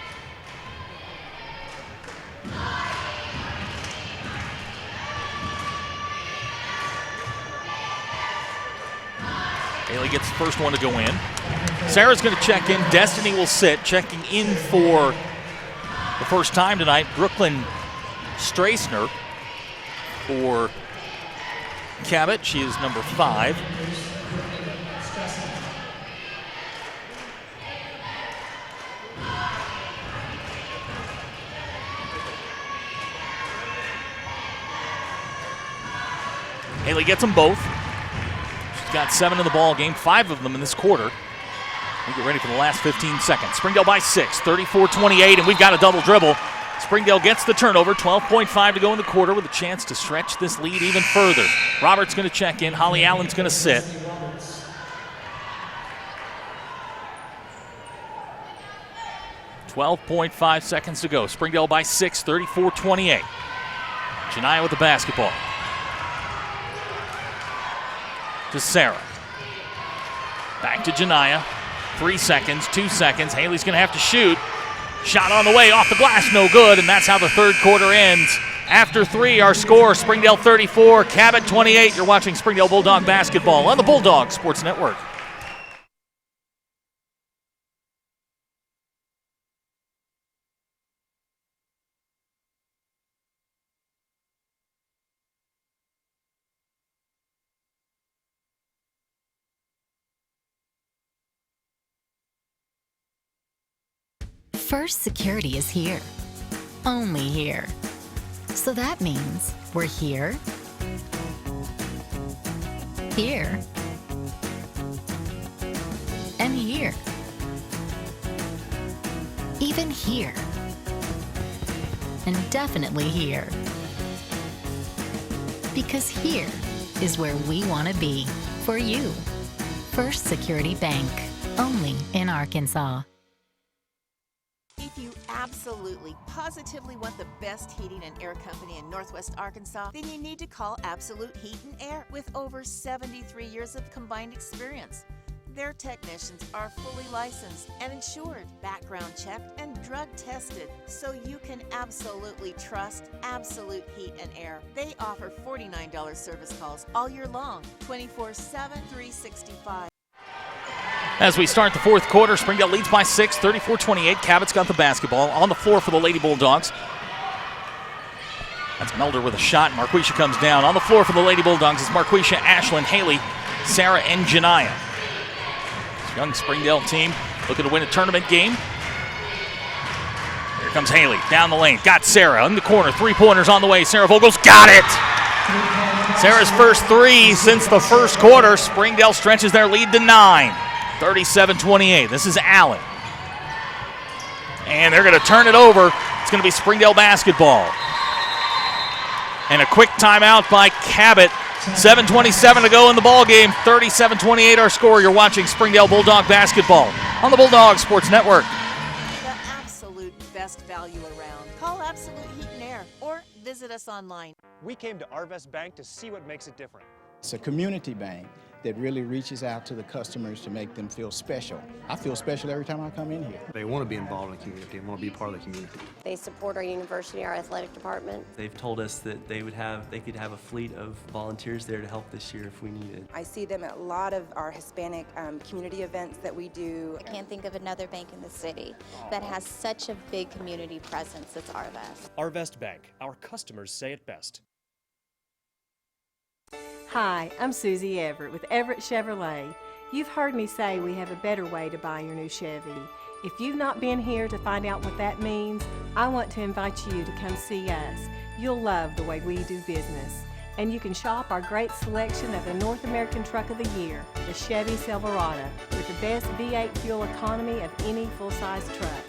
Haley gets the first one to go in. Sarah's going to check in. Destiny will sit. Checking in for the first time tonight, Brooklyn Strassner for Cabot. She is number 5. Haley gets them both. She's got 7 in the ball game, 5 of them in this quarter. We get ready for the last 15 seconds. Springdale by 6, 34-28, and we've got a double dribble. Springdale gets the turnover, 12.5 to go in the quarter with a chance to stretch this lead even further. Roberts going to check in. Holly Allen's going to sit. 12.5 seconds to go. Springdale by 6, 34-28. Janiyah with the basketball. To Sarah. Back to Janiyah. 3 seconds, 2 seconds. Haley's going to have to shoot. Shot on the way, off the glass, no good, and that's how the third quarter ends. After 3, our score, Springdale 34, Cabot 28. You're watching Springdale Bulldog basketball on the Bulldog Sports Network. First Security is here. Only here. So that means we're here, here, and here. Even here. And definitely here. Because here is where we want to be for you. First Security Bank. Only in Arkansas. If you absolutely, positively want the best heating and air company in Northwest Arkansas, then you need to call Absolute Heat and Air with over 73 years of combined experience. Their technicians are fully licensed and insured, background checked, and drug tested, so you can absolutely trust Absolute Heat and Air. They offer $49 service calls all year long, 24/7, 365. As we start the fourth quarter, Springdale leads by 6, 34-28. Cabot's got the basketball on the floor for the Lady Bulldogs. That's Melder with a shot. Marquisha comes down. On the floor for the Lady Bulldogs is Marquisha, Ashlyn, Haley, Sarah, and Janiyah. This young Springdale team looking to win a tournament game. Here comes Haley down the lane. Got Sarah in the corner. 3-pointers on the way. Sarah Vogel's got it. Sarah's first 3 since the first quarter. Springdale stretches their lead to 9. 37-28. This is Allen. And they're going to turn it over. It's going to be Springdale basketball. And a quick timeout by Cabot. 7:27 to go in the ball game. 37-28 our score. You're watching Springdale Bulldog basketball on the Bulldog Sports Network. The absolute best value around. Call Absolute Heat and Air or visit us online. We came to Arvest Bank to see what makes it different. It's a community bank that really reaches out to the customers to make them feel special. I feel special every time I come in here. They want to be involved in the community and want to be part of the community. They support our university, our athletic department. They've told us that they could have a fleet of volunteers there to help this year if we needed. I see them at a lot of our Hispanic community events that we do. I can't think of another bank in the city that has such a big community presence as Arvest. Arvest Bank. Our customers say it best. Hi, I'm Susie Everett with Everett Chevrolet. You've heard me say we have a better way to buy your new Chevy. If you've not been here to find out what that means, I want to invite you to come see us. You'll love the way we do business. And you can shop our great selection of the North American Truck of the Year, the Chevy Silverado, with the best V8 fuel economy of any full-size truck.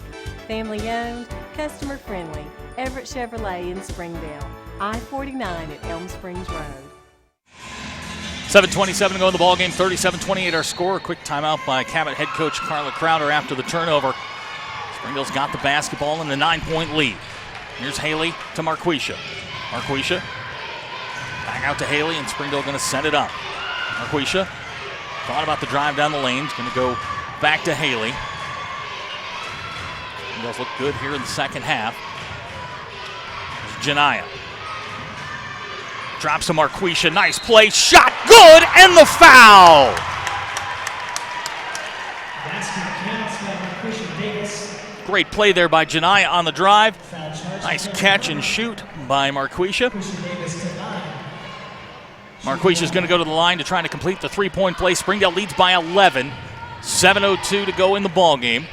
Family owned, customer friendly, Everett Chevrolet in Springdale, I-49 at Elm Springs Road. 7:27 to go in the ballgame, 37-28 our score. A quick timeout by Cabot head coach Carla Crowder after the turnover. Springdale's got the basketball in the 9-point lead. Here's Haley to Marquisha. Marquisha back out to Haley, and Springdale going to set it up. Marquisha thought about the drive down the lane. Going to go back to Haley. Springdale's look good here in the second half. Here's Janiyah. Drops to Marquisha, nice play, shot good, and the foul! Great play there by Janiyah on the drive. Nice catch and shoot by Marquisha. Marquisha's going to go to the line to try to complete the 3-point play. Springdale leads by 11. 7:02 to go in the ball game.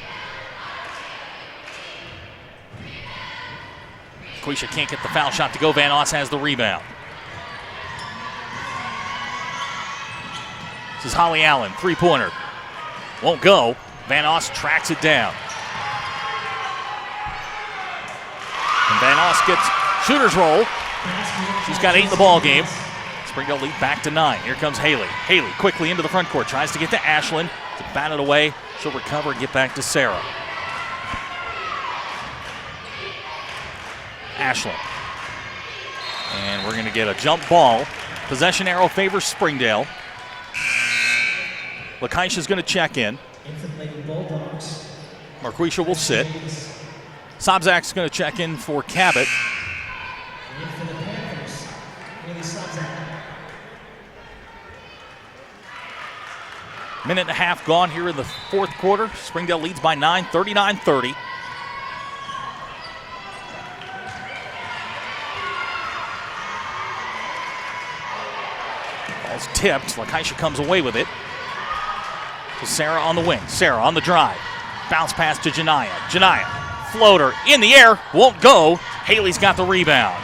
Marquisha can't get the foul shot to go. Van Oss has the rebound. This is Holly Allen, 3-pointer. Won't go. Van Oss tracks it down. And Van Oss gets shooter's roll. She's got 8 in the ball game. Springdale lead back to 9. Here comes Haley. Haley quickly into the front court. Tries to get to Ashlyn. To bat it away. She'll recover and get back to Sarah. Ashland. And we're going to get a jump ball. Possession arrow favors Springdale. Lakeisha's going to check in. Marquisha will sit. Sobzak's going to check in for Cabot. Minute and a half gone here in the fourth quarter. Springdale leads by 9, 39-30. Ball's tipped. Lakeisha comes away with it. To Sarah on the wing. Sarah on the drive. Bounce pass to Janiyah. Janiyah, floater in the air, won't go. Haley's got the rebound.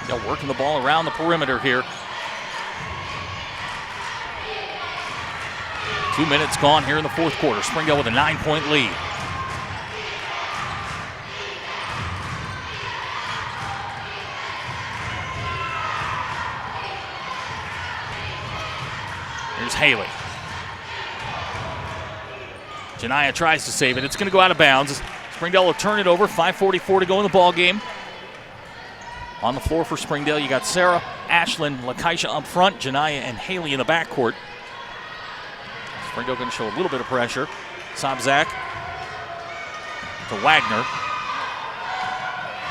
They're working the ball around the perimeter here. 2 minutes gone here in the fourth quarter. Springdale with a 9-point lead. Here's Haley. Janiyah tries to save it. It's going to go out of bounds. Springdale will turn it over. 5:44 to go in the ball game. On the floor for Springdale, you got Sarah, Ashland, Lakeisha up front, Janiyah and Haley in the backcourt. Springdale going to show a little bit of pressure. Sobzak to Wagner.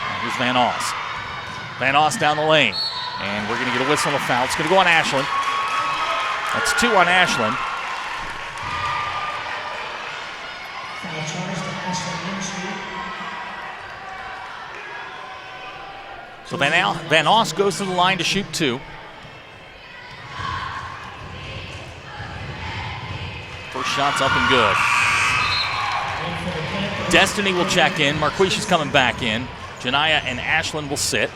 And here's Van Oss. Van Oss down the lane. And we're going to get a whistle and a foul. It's going to go on Ashland. That's 2 on Ashland. So Van Oss goes to the line to shoot 2. First shot's up and good. Destiny will check in. Marquisha's coming back in. Janiyah and Ashland will sit.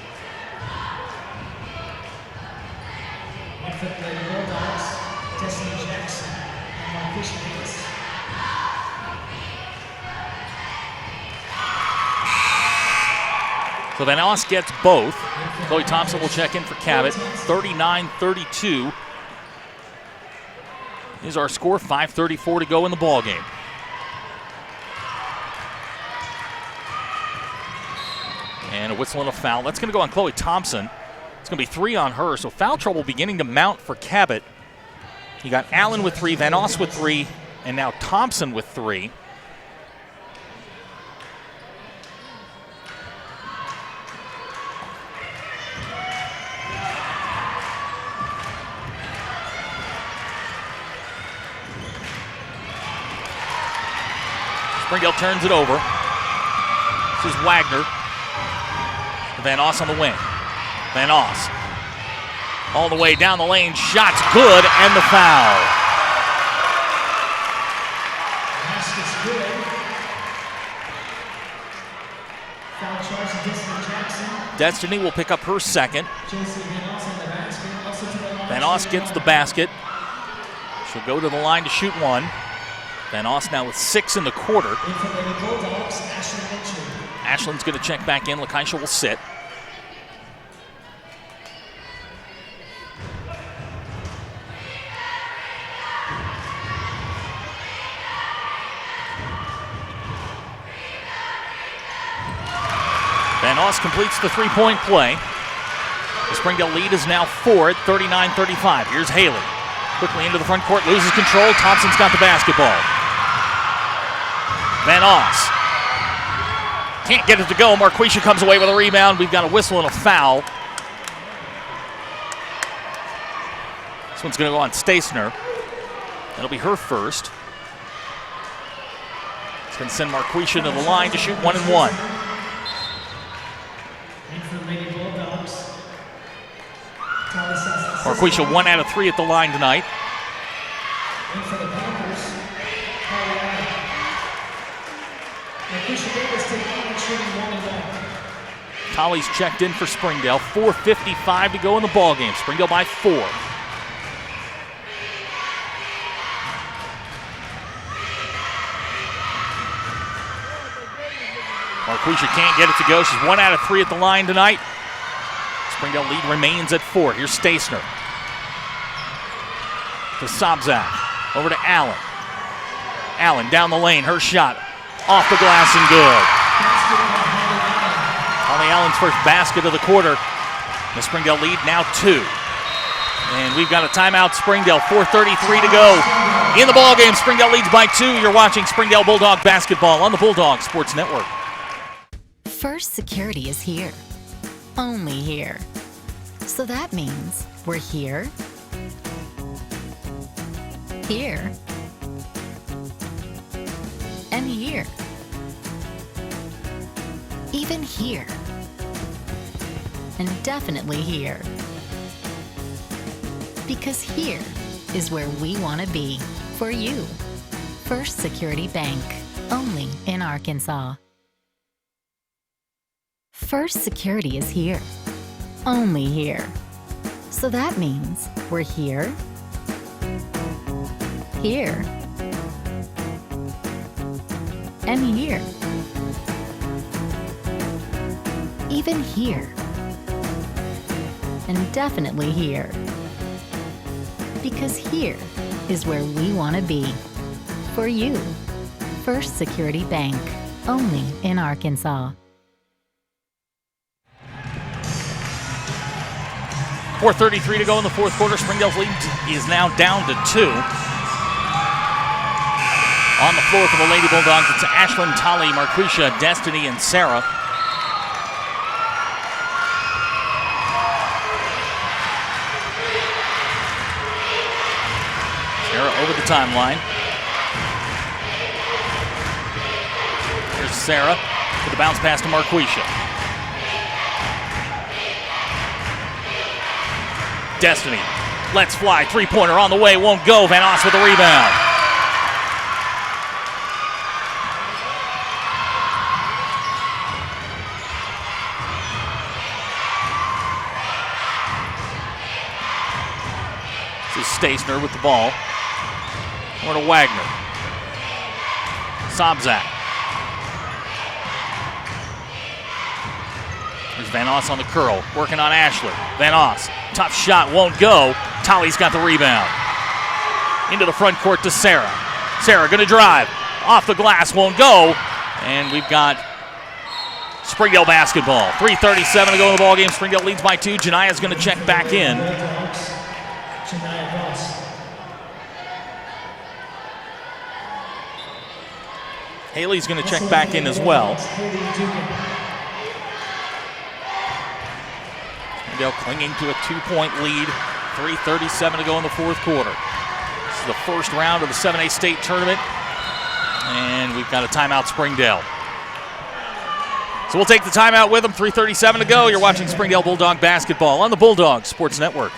So Van Oss gets both. Chloe Thompson will check in for Cabot. 39-32 is our score. 5:34 to go in the ball game. And a whistle and a foul. That's going to go on Chloe Thompson. It's going to be 3 on her. So foul trouble beginning to mount for Cabot. You got Allen with 3, Van Oss with 3, and now Thompson with 3. Springdale turns it over. This is Wagner. Van Oss on the wing. Van Oss all the way down the lane. Shot's good, and the foul. Destiny will pick up her second. Van Oss gets the basket. She'll go to the line to shoot 1. Van Oss now with 6 in the quarter. Ashland's going to check back in. Lakeisha will sit. Van Oss completes the 3-point play. The Springdale lead is now 4 at 39-35. Here's Haley. Quickly into the front court, loses control. Thompson's got the basketball. Van Oss can't get it to go. Marquisha comes away with a rebound. We've got a whistle and a foul. This one's going to go on Stasner. That'll be her first. It's going to send Marquisha to the line to shoot 1 and 1. Marquisha 1 out of 3 at the line tonight. Colley's checked in for Springdale. 4:55 to go in the ball game. Springdale by 4. Marquisha can't get it to go. She's 1 out of 3 at the line tonight. Springdale lead remains at 4. Here's Stasner. To Sobzak. Over to Allen. Allen down the lane. Her shot Off the glass and good. Holly Allen's first basket of the quarter. The Springdale lead now 2. And we've got a timeout, Springdale. 4:33 to go in the ball game. Springdale leads by 2. You're watching Springdale Bulldog basketball on the Bulldog Sports Network. First Security is here. Only here. So that means we're here, here, and here. Even here. And definitely here. Because here is where we want to be for you. First Security Bank, only in Arkansas. First Security is here. Only here. So that means we're here, here, and here. Even here. And definitely here. Because here is where we want to be. For you. First Security Bank. Only in Arkansas. 4:33 to go in the fourth quarter. Springdale's lead is now down to 2. On the floor for the Lady Bulldogs, it's Ashlyn, Tolly, Marquisha, Destiny, and Sarah. Sarah over the timeline. Here's Sarah with the bounce pass to Marquisha. Destiny lets fly. Three-pointer on the way. Won't go. Van Oss with the rebound. This is Stasner with the ball. Over to Wagner. Sobzak. There's Van Oss on the curl. Working on Ashley. Van Oss. Tough shot. Won't go. Tolly's got the rebound. Into the front court to Sarah. Sarah going to drive. Off the glass. Won't go. And we've got Springdale basketball. 3:37 to go in the ball game. Springdale leads by 2. Jania's going to check back in. Haley's going to check back in as well. Springdale clinging to a 2-point lead. 3:37 to go in the fourth quarter. This is the first round of the 7A state tournament. And we've got a timeout, Springdale. So we'll take the timeout with them. 3:37 to go. You're watching Springdale Bulldog basketball on the Bulldog Sports Network.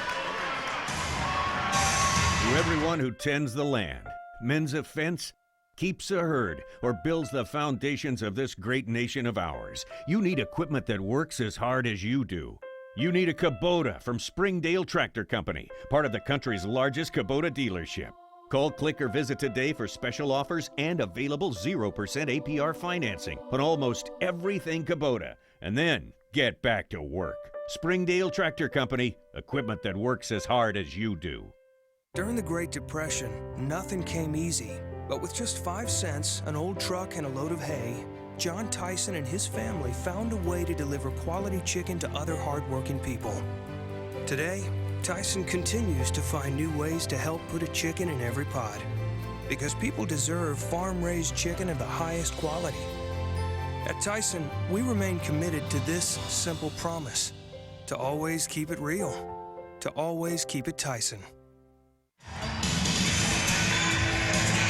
To everyone who tends the land, mends a fence, keeps a herd, or builds the foundations of this great nation of ours, you need equipment that works as hard as you do. You need a Cabot from Springdale Tractor Company, part of the country's largest Cabot dealership. Call, click, or visit today for special offers and available 0% APR financing on almost everything Cabot. And then get back to work. Springdale Tractor Company, equipment that works as hard as you do. During the Great Depression, nothing came easy. But with just 5 cents, an old truck, and a load of hay, John Tyson and his family found a way to deliver quality chicken to other hardworking people. Today, Tyson continues to find new ways to help put a chicken in every pot. Because people deserve farm-raised chicken of the highest quality. At Tyson, we remain committed to this simple promise: to always keep it real, to always keep it Tyson.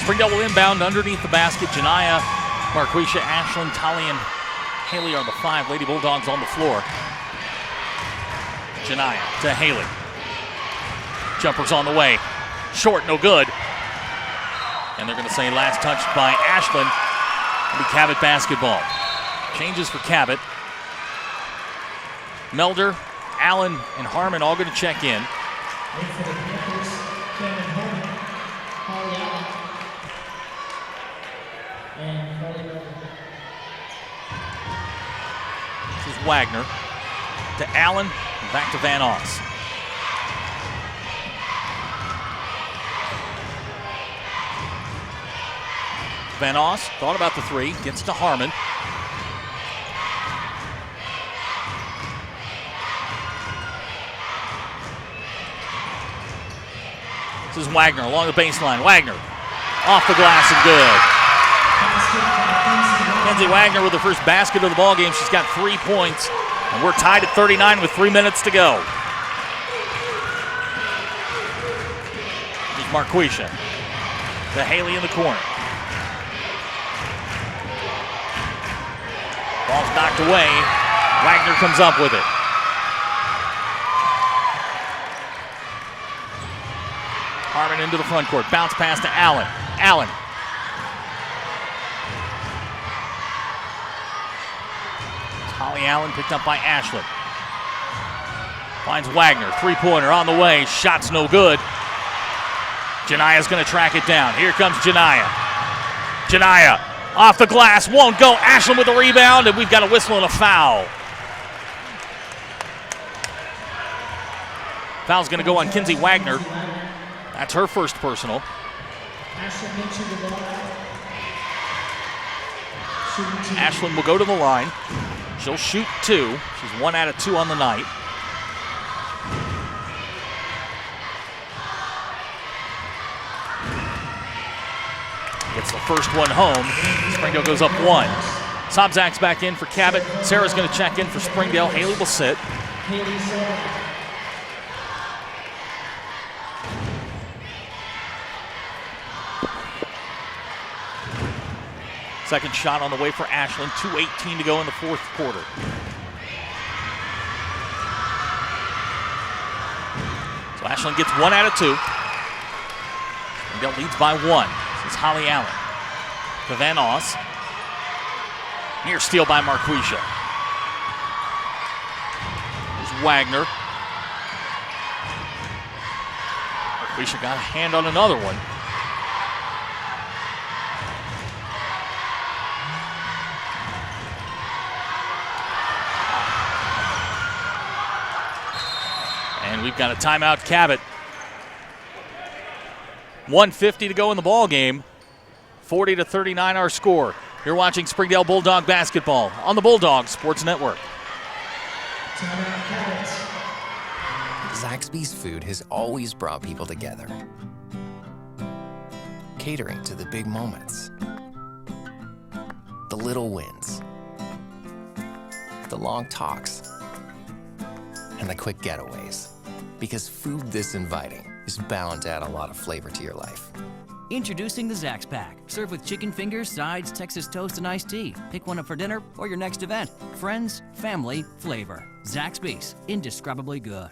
Springdale will inbound underneath the basket. Jania, Marquisha, Ashlyn, Tolly, and Haley are the 5 Lady Bulldogs on the floor. Jania to Haley. Jumper's on the way. Short, no good. And they're going to say last touched by Ashlyn. It'll be Cabot basketball. Changes for Cabot. Melder, Allen, and Harmon all going to check in. This is Wagner to Allen, and back to Van Oss. Van Oss thought about the three, gets to Harmon. This is Wagner along the baseline. Wagner off the glass and good. Kenzie Wagner with the first basket of the ball game. She's got 3 points, and we're tied at 39 with 3 minutes to go. Here's Marquisha to Haley in the corner. Ball's knocked away. Wagner comes up with it. Harmon into the front court. Bounce pass to Allen. Allen. Holly Allen picked up by Ashland. Finds Wagner. Three-pointer on the way. Shot's no good. Jania's going to track it down. Here comes Jania. Jania off the glass. Won't go. Ashland with the rebound, and we've got a whistle and a foul. Foul's going to go on Kenzie Wagner. That's her first personal. Ashland will go to the line. She'll shoot 2. She's 1 out of 2 on the night. Gets the first one home. Springdale goes up 1. Sobzak's back in for Cabot. Sarah's going to check in for Springdale. Haley will sit. Second shot on the way for Ashland. 2:18 to go in the fourth quarter. So Ashland gets 1 out of 2. Springdale leads by 1. This is Holly Allen to Van Oss. Near steal by Marquisha. There's Wagner. Marquisha got a hand on another one. And we've got a timeout, Cabot. 1:50 to go in the ball game. 40-39 our score. You're watching Springdale Bulldog basketball on the Bulldog Sports Network. Zaxby's food has always brought people together. Catering to the big moments. The little wins. The long talks. And the quick getaways. Because food this inviting is bound to add a lot of flavor to your life. Introducing the Zax Pack. Serve with chicken fingers, sides, Texas toast, and iced tea. Pick one up for dinner or your next event. Friends, family, flavor. Zaxby's. Indescribably good.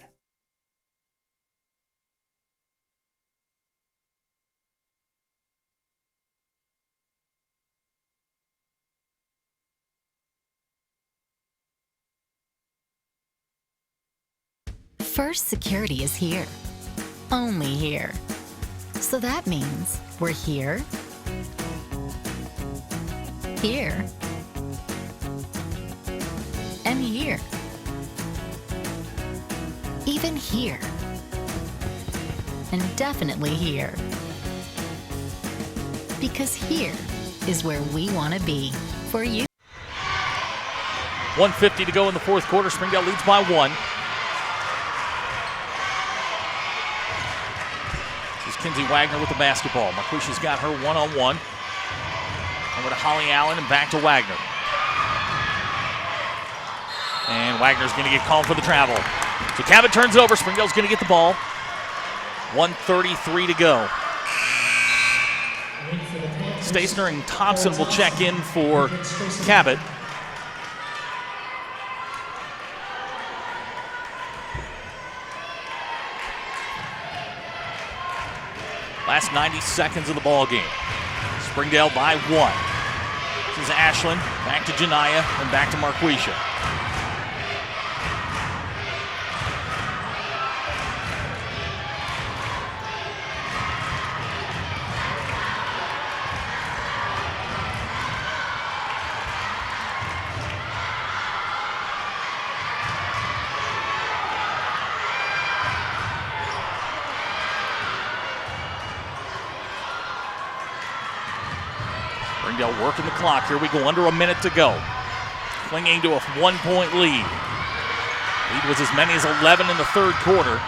First Security is here. Only here. So that means we're here, here, and here. Even here. And definitely here. Because here is where we want to be for you. 1:50 to go in the fourth quarter. Springdale leads by 1. Kenzie Wagner with the basketball. Marquisha's got her one-on-one. Over to Holly Allen and back to Wagner. And Wagner's going to get called for the travel. So Cabot turns it over. Springdale's going to get the ball. 1:33 to go. Stasner and Thompson will check in for Cabot. Last 90 seconds of the ball game. Springdale by 1. This is Ashland, back to Jania, and back to Marquisha. Springdale working the clock. Here we go, under a minute to go. Clinging to a 1-point lead. Lead was as many as 11 in the third quarter.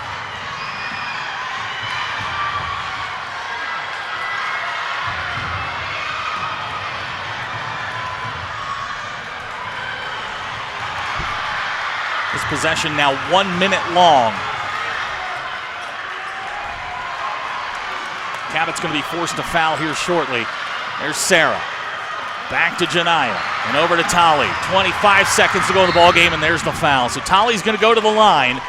This possession now 1 minute long. Cabot's going to be forced to foul here shortly. There's Sarah. Back to Janiyah and over to Tolly. 25 seconds to go in the ball game, and there's the foul. So Tolly's going to go to the line.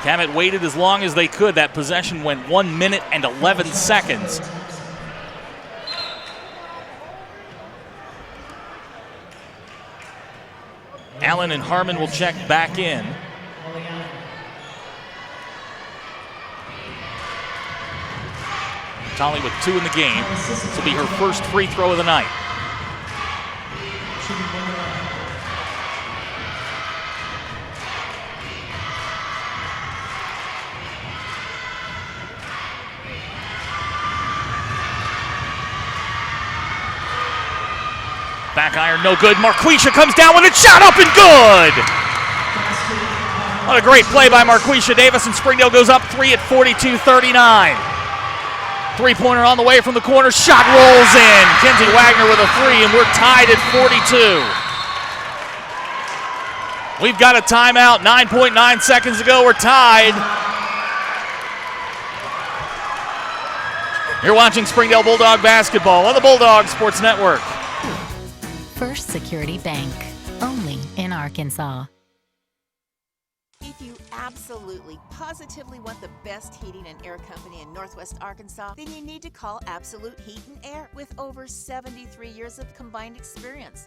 Cabot waited as long as they could. That possession went 1 minute and 11 seconds. Allen and Harmon will check back in. Tolly with 2 in the game. This will be her first free throw of the night. Back iron, no good. Marquisha comes down with it, shot up and good! What a great play by Marquisha Davis, and Springdale goes up 3 at 42-39. Three-pointer on the way from the corner, shot rolls in. Kenzie Wagner with a 3, and we're tied at 42. We've got a timeout, 9.9 seconds to go, we're tied. You're watching Springdale Bulldog basketball on the Bulldog Sports Network. First Security Bank, only in Arkansas. If you absolutely, positively want the best heating and air company in Northwest Arkansas, then you need to call Absolute Heat and Air with over 73 years of combined experience.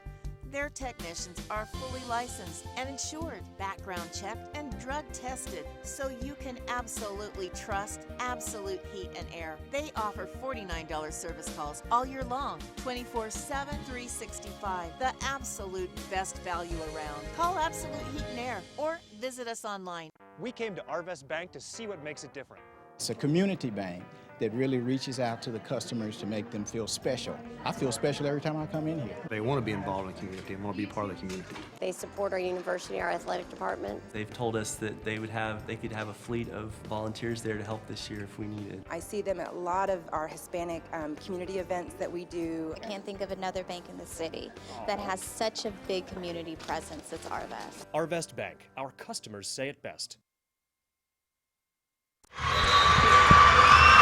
Their technicians are fully licensed and insured, background checked, and drug tested, so you can absolutely trust Absolute Heat and Air. They offer $49 service calls all year long, 24/7, 365. The absolute best value around. Call Absolute Heat and Air or visit us online. We came to Arvest Bank to see what makes it different. It's a community bank that really reaches out to the customers to make them feel special. I feel special every time I come in here. They want to be involved in the community and want to be part of the community. They support our university, our athletic department. They've told us that they could have a fleet of volunteers there to help this year if we needed. I see them at a lot of our Hispanic community events that we do. I can't think of another bank in the city that has such a big community presence. It's Arvest. Arvest Bank. Our customers say it best.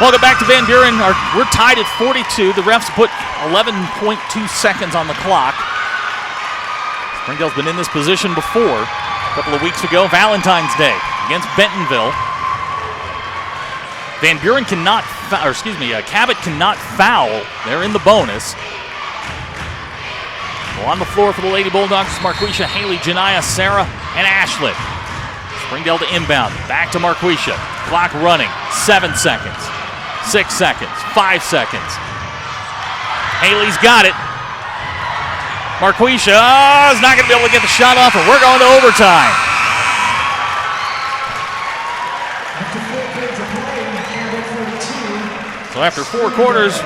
Welcome back to Van Buren. We're tied at 42. The refs put 11.2 seconds on the clock. Springdale's been in this position before. A couple of weeks ago, Valentine's Day against Bentonville. Van Buren cannot, Cabot cannot foul. They're in the bonus. Well, on the floor for the Lady Bulldogs is Marquisha, Haley, Janiyah, Sarah, and Ashlyn. Springdale to inbound. Back to Marquisha. Clock running. 7 seconds. 6 seconds. 5 seconds. Haley's got it. Marquisha is not going to be able to get the shot off, and we're going to overtime. So after 4 quarters,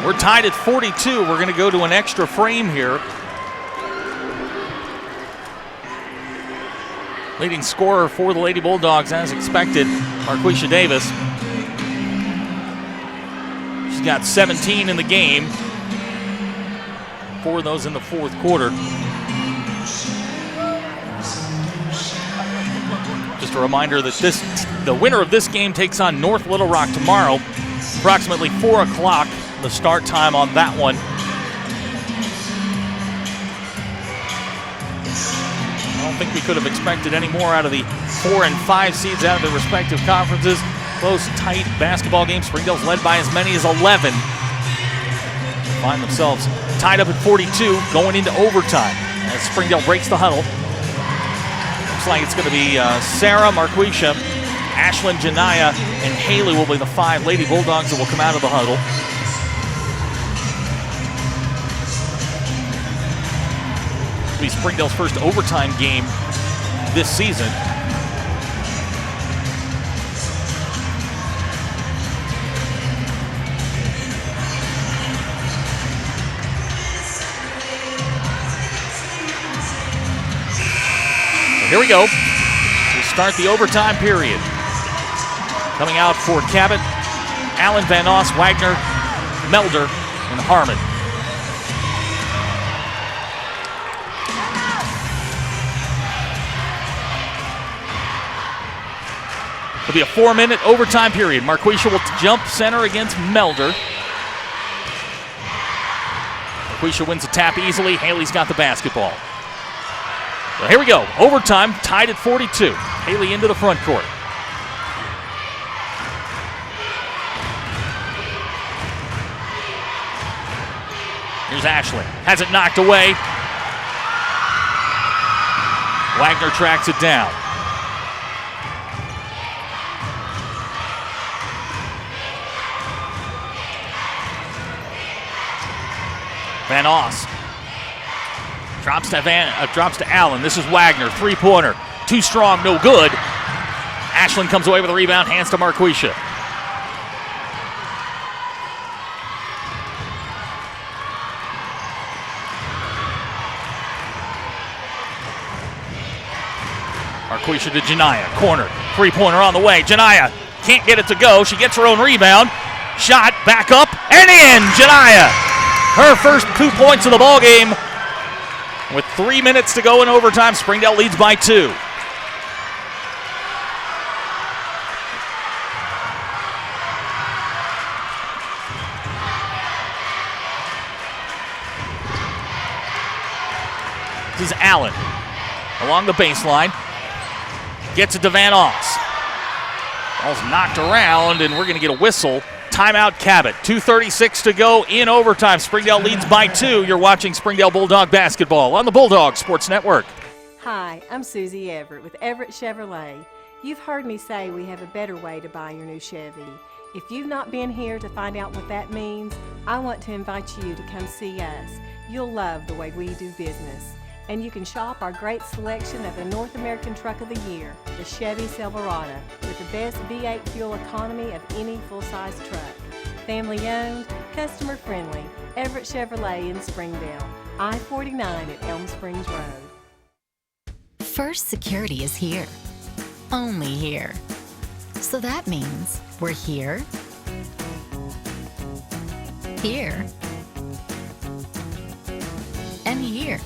we're tied at 42. We're going to go to an extra frame here. Leading scorer for the Lady Bulldogs, as expected, Marquisha Davis. She's got 17 in the game. 4 of those in the fourth quarter. Just a reminder that the winner of this game takes on North Little Rock tomorrow, approximately 4 o'clock, the start time on that one. I don't think we could have expected any more out of the 4 and 5 seeds out of their respective conferences. Close, tight basketball game. Springdale's led by as many as 11. Find themselves tied up at 42 going into overtime as Springdale breaks the huddle. Looks like it's going to be Sarah, Marquisha, Ashlyn, Janiyah, and Haley will be the 5 Lady Bulldogs that will come out of the huddle. Be Springdale's first overtime game this season. Here we go. We start the overtime period. Coming out for Cabot, Allen, Van Oss, Wagner, Melder, and Harmon. It'll be a 4-minute overtime period. Marquisha will jump center against Melder. Marquisha wins the tap easily. Haley's got the basketball. So here we go. Overtime, tied at 42. Haley into the front court. Here's Ashley. Has it knocked away. Wagner tracks it down. Van Oss drops to Allen. This is Wagner, three-pointer. Too strong, no good. Ashlyn comes away with a rebound, hands to Marquisha. Marquisha to Janiyah, corner, three-pointer on the way. Janiyah can't get it to go. She gets her own rebound. Shot, back up, and in! Janiyah! Her first 2 points of the ball game. With 3 minutes to go in overtime, Springdale leads by 2. This is Allen along the baseline. Gets it to Van Oss. Ball's knocked around, and we're going to get a whistle. Timeout Cabot. 2:36 to go in overtime. Springdale leads by 2. You're watching Springdale Bulldog basketball on the Bulldog Sports Network. Hi, I'm Susie Everett with Everett Chevrolet. You've heard me say we have a better way to buy your new Chevy. If you've not been here to find out what that means, I want to invite you to come see us. You'll love the way we do business. And you can shop our great selection of the North American Truck of the Year, the Chevy Silverado, with the best V8 fuel economy of any full-size truck. Family-owned, customer-friendly, Everett Chevrolet in Springdale, I-49 at Elm Springs Road. First Security is here. Only here. So that means we're here, here, and here.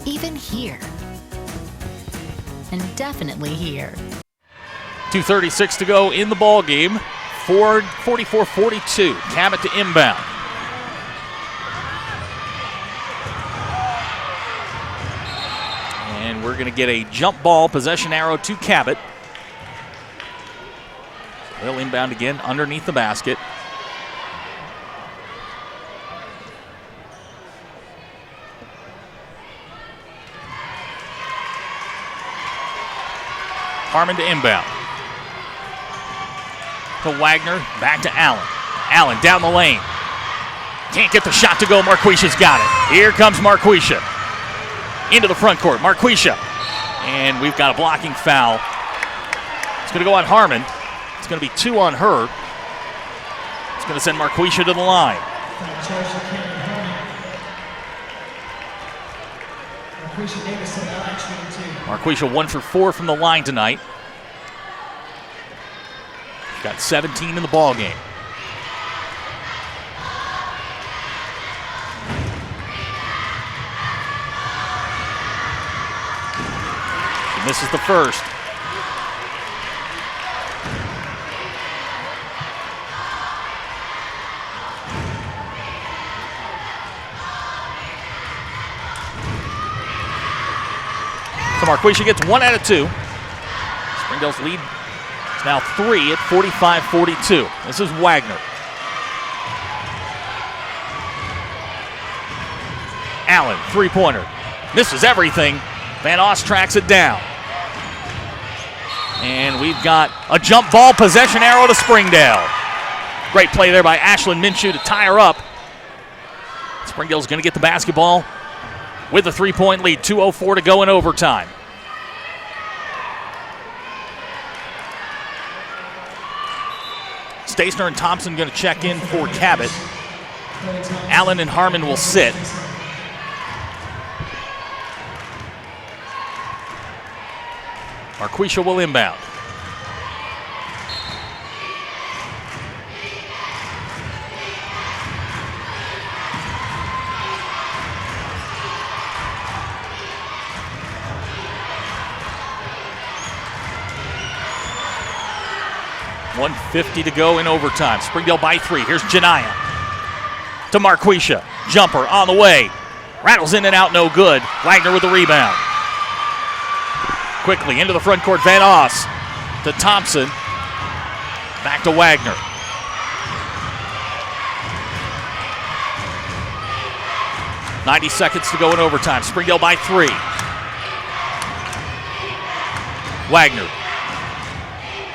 Even here. And definitely here. 2:36 to go in the ball game. 44-42. Cabot to inbound. And we're going to get a jump ball possession arrow to Cabot. So they'll inbound again underneath the basket. Harmon to inbound. To Wagner, back to Allen. Allen down the lane. Can't get the shot to go. Marquisha's got it. Here comes Marquisha. Into the front court. Marquisha. And we've got a blocking foul. It's going to go on Harmon. It's going to be 2 on her. It's going to send Marquisha to the line. Marquisha 1 for 4 from the line tonight. She's got 17 in the ball game. She misses the first. So Marquisha gets 1 out of 2. Springdale's lead is now 3 at 45-42. This is Wagner. Allen, three-pointer. Misses everything. Van Oss tracks it down. And we've got a jump ball possession arrow to Springdale. Great play there by Ashlyn Minshew to tie her up. Springdale's going to get the basketball with a 3-point lead. 2:04 to go in overtime. Stasner and Thompson going to check in for Cabot. Allen and Harmon will sit. Marquisha will inbound. .150 to go in overtime. Springdale by 3. Here's Janiyah to Marquisha. Jumper on the way. Rattles in and out, no good. Wagner with the rebound. Quickly into the front court, Van Oss to Thompson. Back to Wagner. .90 seconds to go in overtime. Springdale by 3. Wagner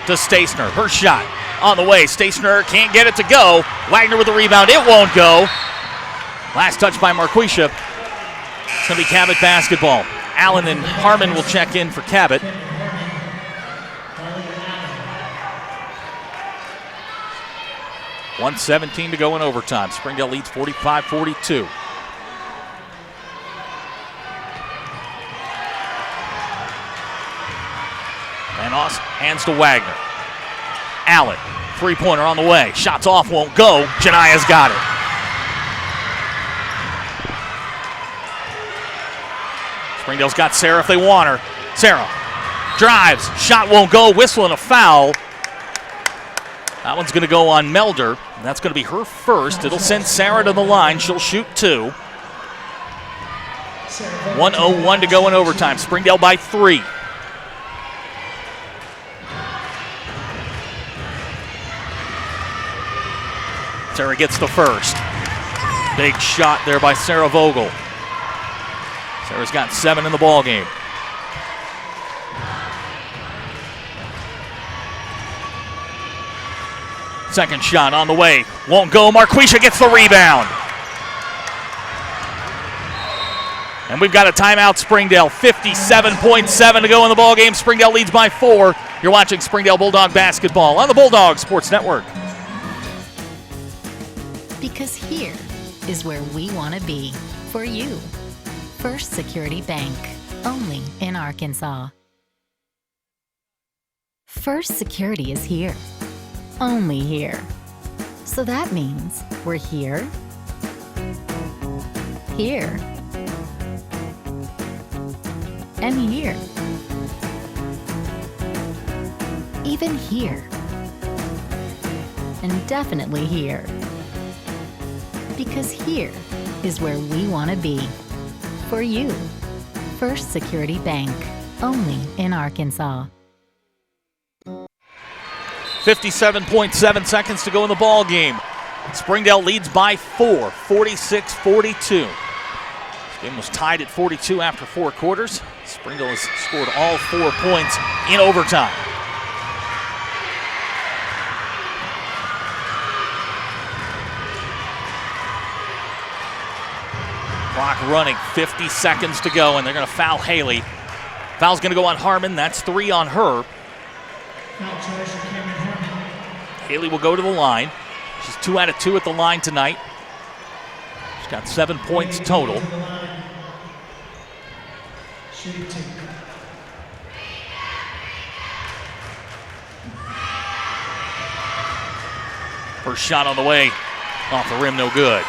to Stasner. Her shot on the way. Stasner can't get it to go. Wagner with the rebound. It won't go. Last touch by Marquisha. It's going to be Cabot basketball. Allen and Harmon will check in for Cabot. .117 to go in overtime. Springdale leads 45-42. Van Oss hands to Wagner. Allen, three-pointer on the way. Shots off, won't go. Janiyah's got it. Springdale's got Sarah if they want her. Sarah drives, shot won't go, whistle and a foul. That one's going to go on Melder. And that's going to be her first. It'll send Sarah to the line. She'll shoot 2. 1:01 to go in overtime. Springdale by 3. Sarah gets the first. Big shot there by Sarah Vogel. Sarah's got 7 in the ball game. Second shot on the way. Won't go. Marquisha gets the rebound. And we've got a timeout, Springdale. 57.7 to go in the ball game. Springdale leads by 4. You're watching Springdale Bulldog basketball on the Bulldog Sports Network. Because here is where we want to be for you. First Security Bank, only in Arkansas. First Security is here, only here. So that means we're here, here, and here. Even here. And definitely here. Because here is where we want to be. For you. First Security Bank, only in Arkansas. 57.7 seconds to go in the ball game. Springdale leads by 4, 46-42. This game was tied at 42 after 4 quarters. Springdale has scored all 4 points in overtime. Clock running, 50 seconds to go, and they're going to foul Haley. Foul's going to go on Harmon. That's 3 on her. Haley will go to the line. She's 2 out of 2 at the line tonight. She's got 7 points total. First shot on the way, off the rim, no good.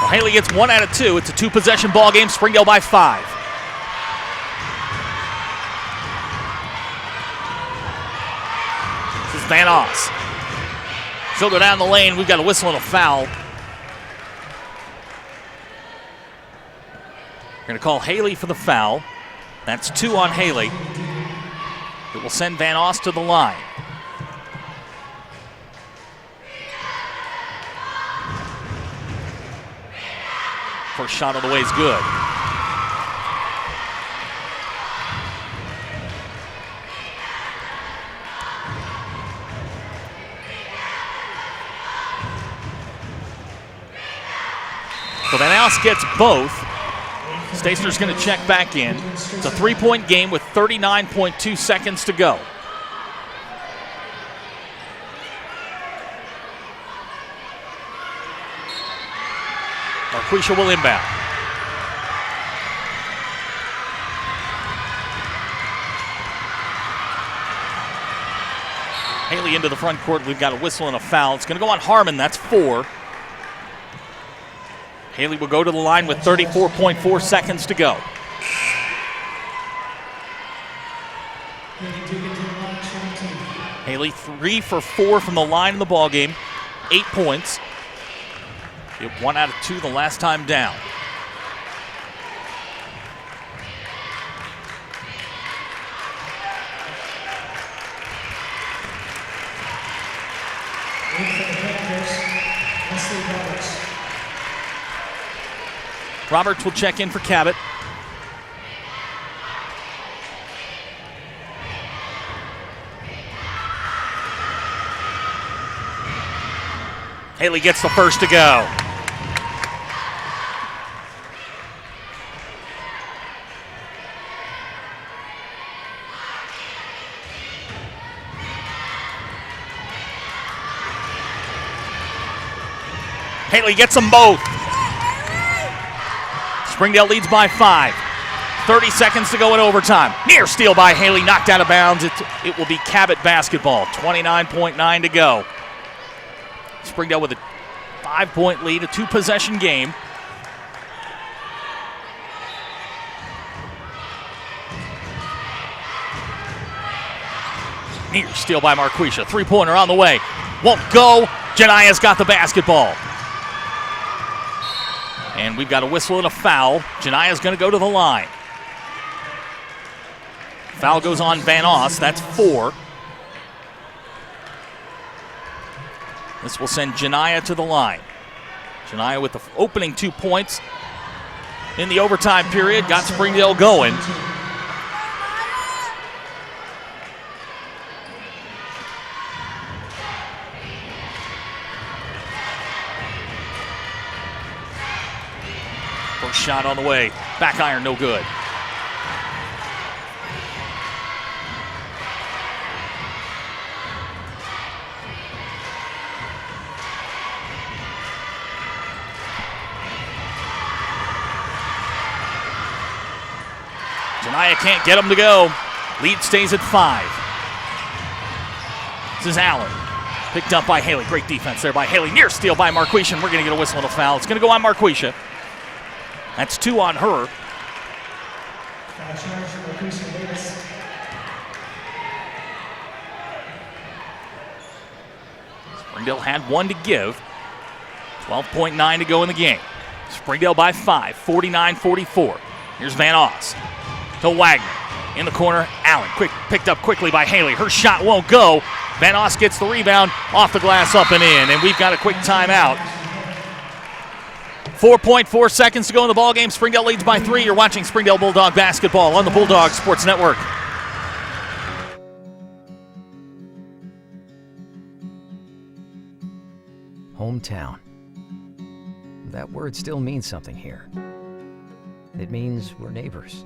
Haley gets 1 out of 2. It's a 2-possession ball game. Springdale by 5. This is Van Oss. She'll go down the lane. We've got a whistle and a foul. We're going to call Haley for the foul. That's 2 on Haley. It will send Van Oss to the line. First shot of the way is good. So Van Oss gets both. Stasner's going to check back in. It's a 3-point game with 39.2 seconds to go. Marquisha will inbound. Haley into the front court. We've got a whistle and a foul. It's going to go on Harmon. That's 4. Haley will go to the line with 34.4 seconds to go. Haley 3 for 4 from the line in the ballgame. 8 points. Hit 1 out of 2 the last time down. Roberts will check in for Cabot. Haley gets the first to go. Haley gets them both. Springdale leads by 5. 30 seconds to go in overtime. Near steal by Haley, knocked out of bounds. It will be Cabot basketball. 29.9 to go. Springdale with a 5-point lead, a 2-possession game. Near steal by Marquisha. 3-pointer on the way. Won't go. Jania's got the basketball. And we've got a whistle and a foul. Jania's going to go to the line. Foul goes on Van Oss. That's 4. This will send Jania to the line. Jania with the opening 2 points in the overtime period. Got Springdale going. First shot on the way. Back iron, no good. Jania can't get him to go. Lead stays at 5. This is Allen. Picked up by Haley. Great defense there by Haley. Near steal by Marquisha. We're going to get a whistle and a foul. It's going to go on Marquisha. That's 2 on her. Springdale had 1 to give. 12.9 to go in the game. Springdale by 5, 49-44. Here's Van Oss to Wagner. In the corner, Allen. Picked up quickly by Haley. Her shot won't go. Van Oss gets the rebound, off the glass, up and in. And we've got a quick timeout. 4.4 seconds to go in the ballgame. Springdale leads by 3. You're watching Springdale Bulldog basketball on the Bulldog Sports Network. Hometown. That word still means something here. It means we're neighbors.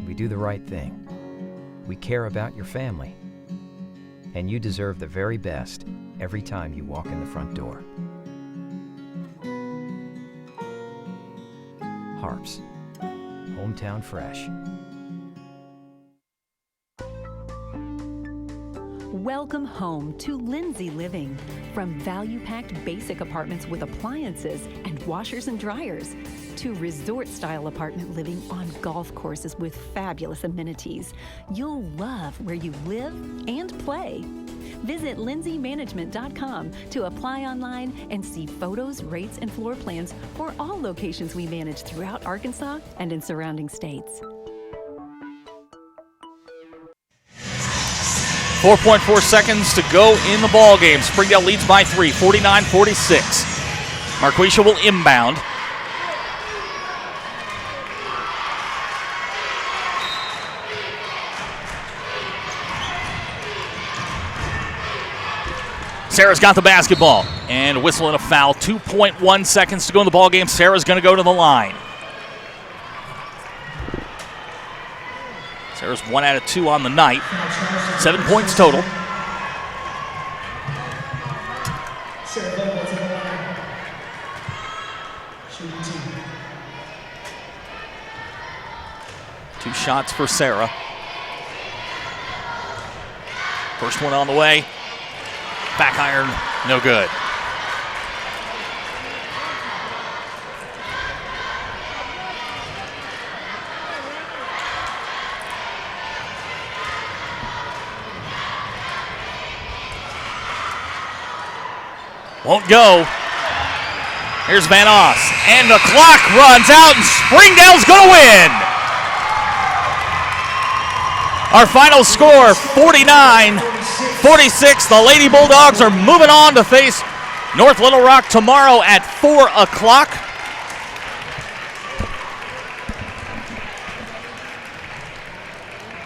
We do the right thing. We care about your family. And you deserve the very best every time you walk in the front door. HAR-BER. Hometown fresh. Welcome home to Lindsay Living. From value-packed basic apartments with appliances and washers and dryers to resort-style apartment living on golf courses with fabulous amenities. You'll love where you live and play. Visit lindsaymanagement.com to apply online and see photos, rates, and floor plans for all locations we manage throughout Arkansas and in surrounding states. 4.4 seconds to go in the ball game. Springdale leads by 3, 49-46. Marquisha will inbound. Sarah's got the basketball. And a whistle and a foul. 2.1 seconds to go in the ball game. Sarah's going to go to the line. Sarah's 1 out of 2 on the night. 7 points total. Two shots for Sarah. First one on the way. Back iron, no good. Won't go. Here's Van Oss, and the clock runs out, and Springdale's going to win. Our final score, 49-46. The Lady Bulldogs are moving on to face North Little Rock tomorrow at 4 o'clock.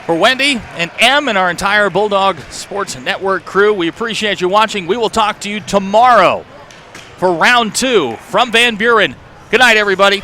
For Wendy and Em and our entire Bulldog Sports Network crew, we appreciate you watching. We will talk to you tomorrow for round 2 from Van Buren. Good night, everybody.